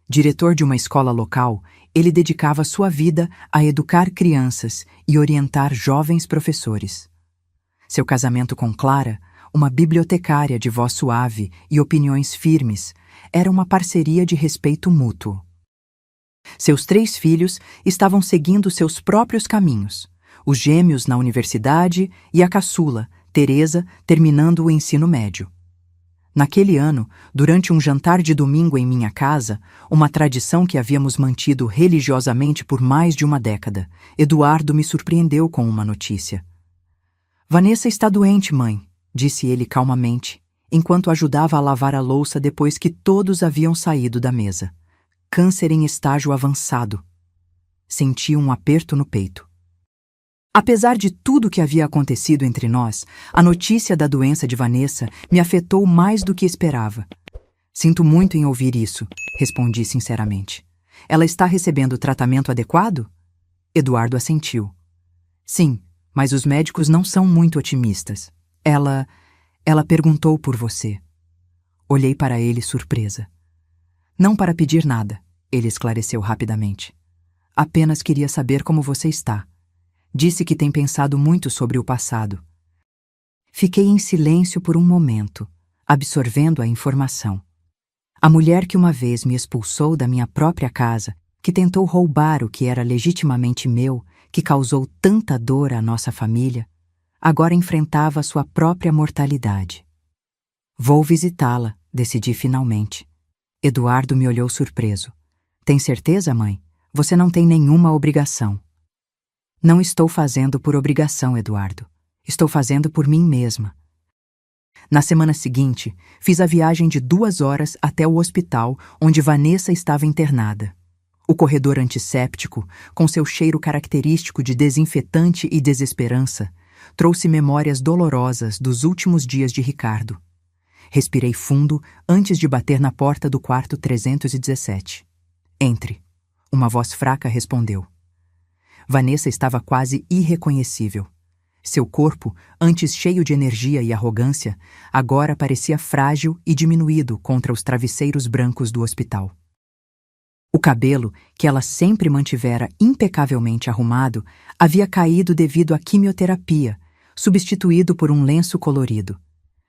Diretor de uma escola local, ele dedicava sua vida a educar crianças e orientar jovens professores. Seu casamento com Clara, uma bibliotecária de voz suave e opiniões firmes, era uma parceria de respeito mútuo. Seus 3 filhos estavam seguindo seus próprios caminhos, os gêmeos na universidade e a caçula, Teresa, terminando o ensino médio. Naquele ano, durante um jantar de domingo em minha casa, uma tradição que havíamos mantido religiosamente por mais de uma década, Eduardo me surpreendeu com uma notícia. Vanessa está doente, mãe, disse ele calmamente, enquanto ajudava a lavar a louça depois que todos haviam saído da mesa. Câncer em estágio avançado. Senti um aperto no peito. Apesar de tudo o que havia acontecido entre nós, a notícia da doença de Vanessa me afetou mais do que esperava. Sinto muito em ouvir isso, respondi sinceramente. Ela está recebendo tratamento adequado? Eduardo assentiu. Sim, mas os médicos não são muito otimistas. Ela perguntou por você. Olhei para ele surpresa. Não para pedir nada, ele esclareceu rapidamente. Apenas queria saber como você está. Disse que tem pensado muito sobre o passado. Fiquei em silêncio por um momento, absorvendo a informação. A mulher que uma vez me expulsou da minha própria casa, que tentou roubar o que era legitimamente meu, que causou tanta dor à nossa família, agora enfrentava sua própria mortalidade. Vou visitá-la, decidi finalmente. Eduardo me olhou surpreso. Tem certeza, mãe? Você não tem nenhuma obrigação. Não estou fazendo por obrigação, Eduardo. Estou fazendo por mim mesma. Na semana seguinte, fiz a viagem de 2 horas até o hospital onde Vanessa estava internada. O corredor antisséptico, com seu cheiro característico de desinfetante e desesperança, trouxe memórias dolorosas dos últimos dias de Ricardo. Respirei fundo antes de bater na porta do quarto 317. Entre. Uma voz fraca respondeu. Vanessa estava quase irreconhecível. Seu corpo, antes cheio de energia e arrogância, agora parecia frágil e diminuído contra os travesseiros brancos do hospital. O cabelo, que ela sempre mantivera impecavelmente arrumado, havia caído devido à quimioterapia, substituído por um lenço colorido.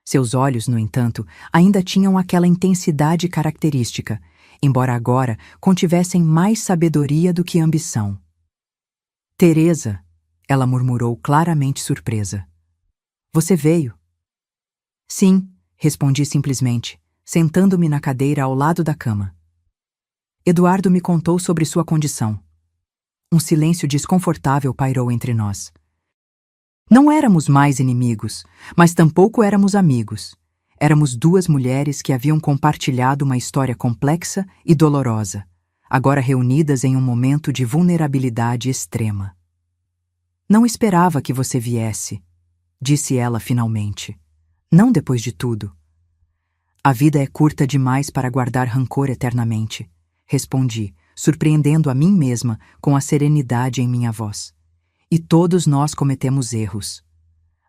Seus olhos, no entanto, ainda tinham aquela intensidade característica, embora agora contivessem mais sabedoria do que ambição. Teresa, ela murmurou claramente surpresa. Você veio? Sim, respondi simplesmente, sentando-me na cadeira ao lado da cama. Eduardo me contou sobre sua condição. Um silêncio desconfortável pairou entre nós. Não éramos mais inimigos, mas tampouco éramos amigos. Éramos 2 mulheres que haviam compartilhado uma história complexa e dolorosa, agora reunidas em um momento de vulnerabilidade extrema. Não esperava que você viesse, disse ela finalmente. Não depois de tudo. A vida é curta demais para guardar rancor eternamente, respondi, surpreendendo a mim mesma com a serenidade em minha voz. E todos nós cometemos erros.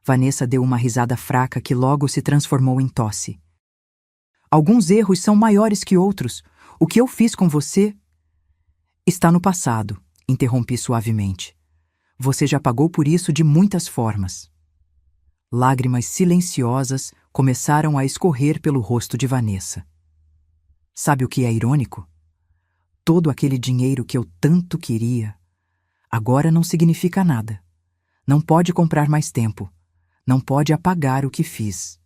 Vanessa deu uma risada fraca que logo se transformou em tosse. Alguns erros são maiores que outros. O que eu fiz com você está no passado, interrompi suavemente. Você já pagou por isso de muitas formas. Lágrimas silenciosas começaram a escorrer pelo rosto de Vanessa. Sabe o que é irônico? Todo aquele dinheiro que eu tanto queria, agora não significa nada. Não pode comprar mais tempo. Não pode apagar o que fiz.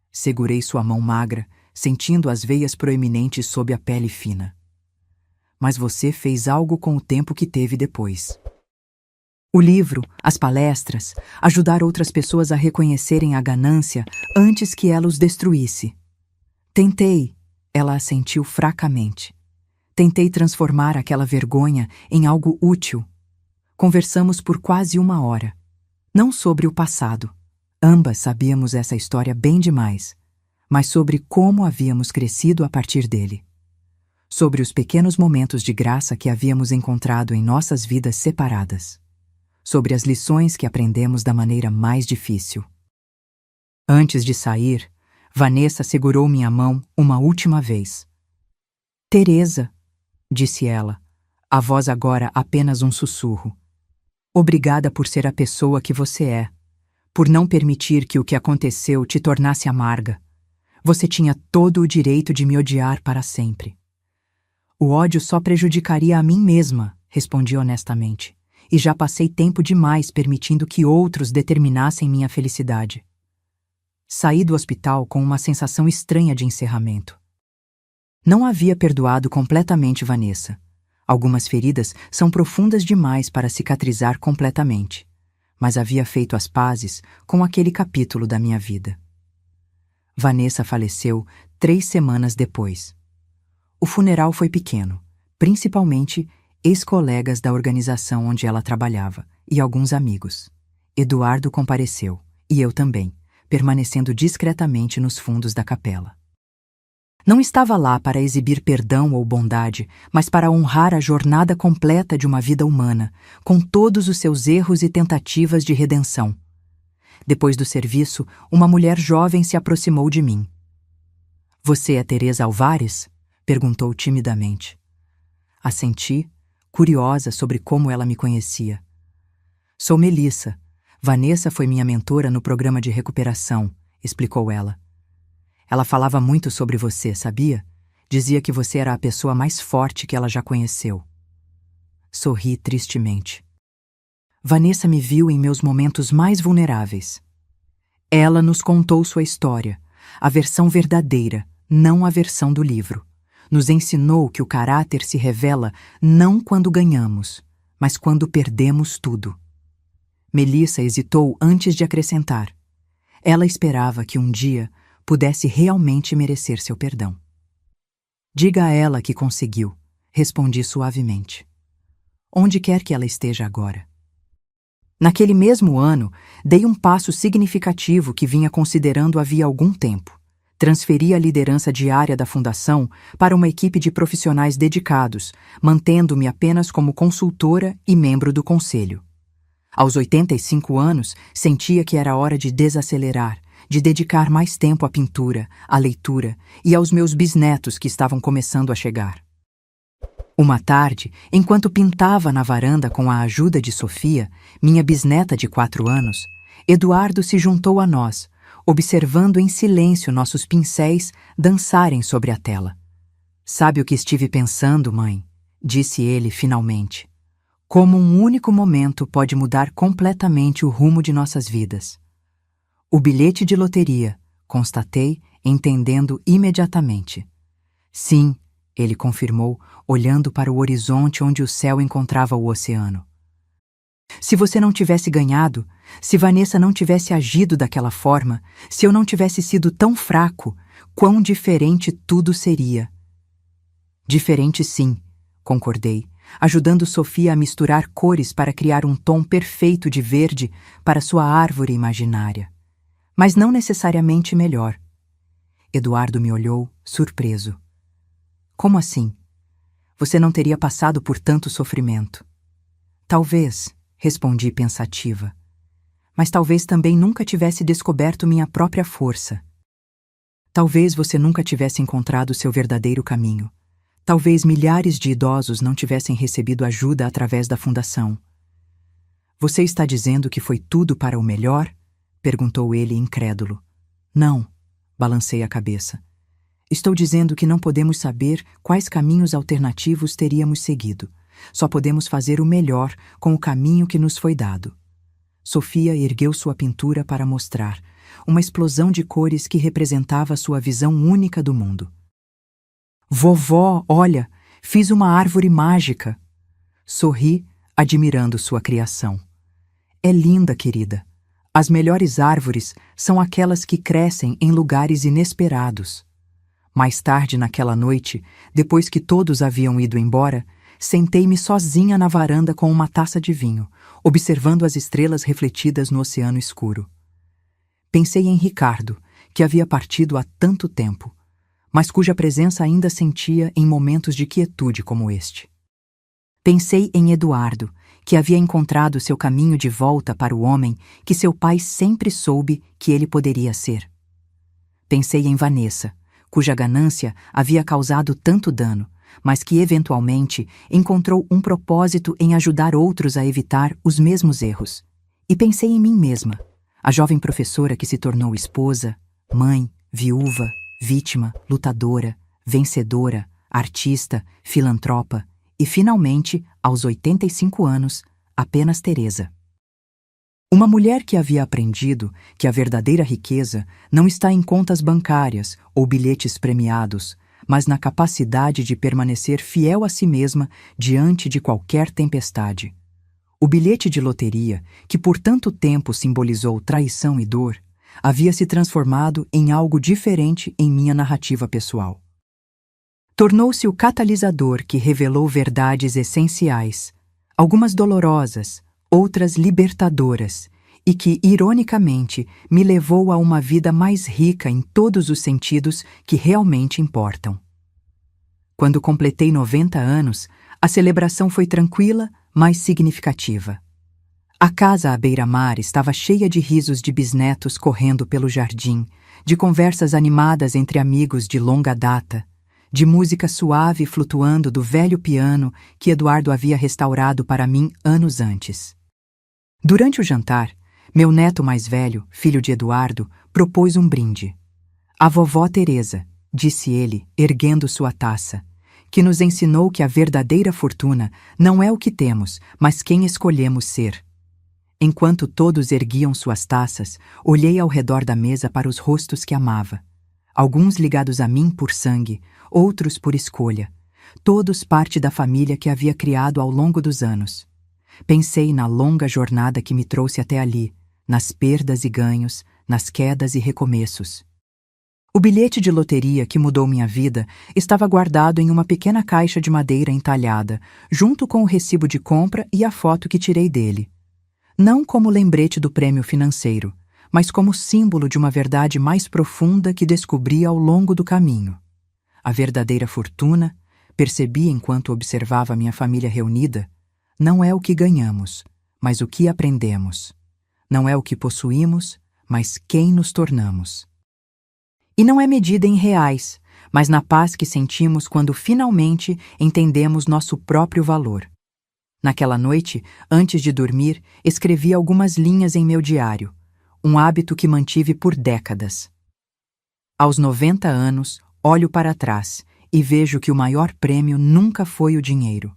Segurei sua mão magra, sentindo as veias proeminentes sob a pele fina. Mas você fez algo com o tempo que teve depois. O livro, as palestras, ajudar outras pessoas a reconhecerem a ganância antes que ela os destruísse. Tentei, ela assentiu fracamente. Tentei transformar aquela vergonha em algo útil. Conversamos por quase 1 hora. Não sobre o passado. Ambas sabíamos essa história bem demais, mas sobre como havíamos crescido a partir dele. Sobre os pequenos momentos de graça que havíamos encontrado em nossas vidas separadas. Sobre as lições que aprendemos da maneira mais difícil. Antes de sair, Vanessa segurou minha mão uma última vez. Teresa, disse ela, a voz agora apenas um sussurro. Obrigada por ser a pessoa que você é, por não permitir que o que aconteceu te tornasse amarga. Você tinha todo o direito de me odiar para sempre. O ódio só prejudicaria a mim mesma, respondi honestamente, e já passei tempo demais permitindo que outros determinassem minha felicidade. Saí do hospital com uma sensação estranha de encerramento. Não havia perdoado completamente Vanessa. Algumas feridas são profundas demais para cicatrizar completamente, mas havia feito as pazes com aquele capítulo da minha vida. Vanessa faleceu 3 semanas depois. O funeral foi pequeno, principalmente ex-colegas da organização onde ela trabalhava e alguns amigos. Eduardo compareceu, e eu também, permanecendo discretamente nos fundos da capela. Não estava lá para exibir perdão ou bondade, mas para honrar a jornada completa de uma vida humana, com todos os seus erros e tentativas de redenção. Depois do serviço, uma mulher jovem se aproximou de mim. Você é Teresa Alvares? Perguntou timidamente. Assenti, curiosa sobre como ela me conhecia. Sou Melissa. Vanessa foi minha mentora no programa de recuperação, explicou ela. Ela falava muito sobre você, sabia? Dizia que você era a pessoa mais forte que ela já conheceu. Sorri tristemente. Vanessa me viu em meus momentos mais vulneráveis. Ela nos contou sua história, a versão verdadeira, não a versão do livro. Nos ensinou que o caráter se revela não quando ganhamos, mas quando perdemos tudo. Melissa hesitou antes de acrescentar. Ela esperava que um dia pudesse realmente merecer seu perdão. Diga a ela que conseguiu, respondi suavemente. Onde quer que ela esteja agora. Naquele mesmo ano, dei um passo significativo que vinha considerando havia algum tempo. Transferi a liderança diária da fundação para uma equipe de profissionais dedicados, mantendo-me apenas como consultora e membro do conselho. Aos 85 anos, sentia que era hora de desacelerar, de dedicar mais tempo à pintura, à leitura e aos meus bisnetos que estavam começando a chegar. Uma tarde, enquanto pintava na varanda com a ajuda de Sofia, minha bisneta de 4 anos, Eduardo se juntou a nós, observando em silêncio nossos pincéis dançarem sobre a tela. Sabe o que estive pensando, mãe? Disse ele finalmente. Como um único momento pode mudar completamente o rumo de nossas vidas. O bilhete de loteria, constatei, entendendo imediatamente. Sim, ele confirmou, olhando para o horizonte onde o céu encontrava o oceano. Se você não tivesse ganhado, se Vanessa não tivesse agido daquela forma, se eu não tivesse sido tão fraco, quão diferente tudo seria. Diferente sim, concordei, ajudando Sofia a misturar cores para criar um tom perfeito de verde para sua árvore imaginária. Mas não necessariamente melhor. Eduardo me olhou, surpreso. Como assim? você não teria passado por tanto sofrimento. Talvez, respondi pensativa, mas talvez também nunca tivesse descoberto minha própria força. Talvez você nunca tivesse encontrado seu verdadeiro caminho. Talvez milhares de idosos não tivessem recebido ajuda através da fundação. Você está dizendo que foi tudo para o melhor? Perguntou ele incrédulo. Não, balancei a cabeça. Estou dizendo que não podemos saber quais caminhos alternativos teríamos seguido. Só podemos fazer o melhor com o caminho que nos foi dado. Sofia ergueu sua pintura para mostrar, uma explosão de cores que representava sua visão única do mundo. Vovó, olha, fiz uma árvore mágica. Sorri, admirando sua criação. É linda, querida. As melhores árvores são aquelas que crescem em lugares inesperados. Mais tarde naquela noite, depois que todos haviam ido embora, sentei-me sozinha na varanda com uma taça de vinho, observando as estrelas refletidas no oceano escuro. Pensei em Ricardo, que havia partido há tanto tempo, mas cuja presença ainda sentia em momentos de quietude como este. Pensei em Eduardo, que havia encontrado seu caminho de volta para o homem que seu pai sempre soube que ele poderia ser. Pensei em Vanessa, cuja ganância havia causado tanto dano, mas que eventualmente encontrou um propósito em ajudar outros a evitar os mesmos erros. E pensei em mim mesma, a jovem professora que se tornou esposa, mãe, viúva, vítima, lutadora, vencedora, artista, filantropa e, finalmente, aos 85 anos, apenas Teresa. Uma mulher que havia aprendido que a verdadeira riqueza não está em contas bancárias ou bilhetes premiados, mas na capacidade de permanecer fiel a si mesma diante de qualquer tempestade. O bilhete de loteria, que por tanto tempo simbolizou traição e dor, havia se transformado em algo diferente em minha narrativa pessoal. Tornou-se o catalisador que revelou verdades essenciais, algumas dolorosas, outras libertadoras, e que, ironicamente, me levou a uma vida mais rica em todos os sentidos que realmente importam. Quando completei 90 anos, a celebração foi tranquila, mas significativa. A casa à beira-mar estava cheia de risos de bisnetos correndo pelo jardim, de conversas animadas entre amigos de longa data, de música suave flutuando do velho piano que Eduardo havia restaurado para mim anos antes. Durante o jantar, meu neto mais velho, filho de Eduardo, propôs um brinde. A vovó Teresa, disse ele, erguendo sua taça, que nos ensinou que a verdadeira fortuna não é o que temos, mas quem escolhemos ser. Enquanto todos erguiam suas taças, olhei ao redor da mesa para os rostos que amava. Alguns ligados a mim por sangue, outros por escolha, todos parte da família que havia criado ao longo dos anos. Pensei na longa jornada que me trouxe até ali, nas perdas e ganhos, nas quedas e recomeços. O bilhete de loteria que mudou minha vida estava guardado em uma pequena caixa de madeira entalhada, junto com o recibo de compra e a foto que tirei dele. Não como lembrete do prêmio financeiro, mas como símbolo de uma verdade mais profunda que descobri ao longo do caminho. A verdadeira fortuna, percebi enquanto observava minha família reunida, não é o que ganhamos, mas o que aprendemos. Não é o que possuímos, mas quem nos tornamos. E não é medida em reais, mas na paz que sentimos quando finalmente entendemos nosso próprio valor. Naquela noite, antes de dormir, escrevi algumas linhas em meu diário, um hábito que mantive por décadas. Aos 90 anos, olho para trás e vejo que o maior prêmio nunca foi o dinheiro.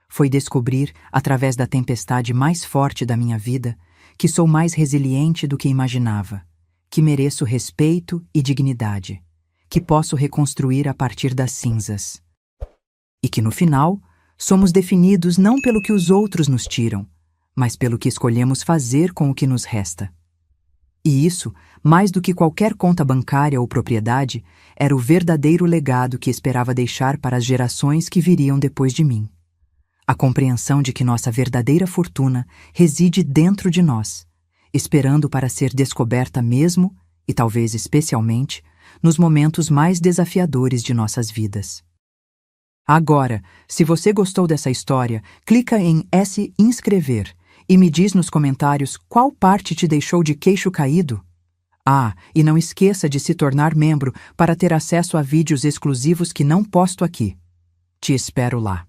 Foi descobrir, através da tempestade mais forte da minha vida, que sou mais resiliente do que imaginava, que mereço respeito e dignidade, que posso reconstruir a partir das cinzas. E que, no final, somos definidos não pelo que os outros nos tiram, mas pelo que escolhemos fazer com o que nos resta. E isso, mais do que qualquer conta bancária ou propriedade, era o verdadeiro legado que esperava deixar para as gerações que viriam depois de mim. A compreensão de que nossa verdadeira fortuna reside dentro de nós, esperando para ser descoberta mesmo, e talvez especialmente, nos momentos mais desafiadores de nossas vidas. Agora, se você gostou dessa história, clica em S inscrever e me diz nos comentários qual parte te deixou de queixo caído. Ah, e não esqueça de se tornar membro para ter acesso a vídeos exclusivos que não posto aqui. Te espero lá.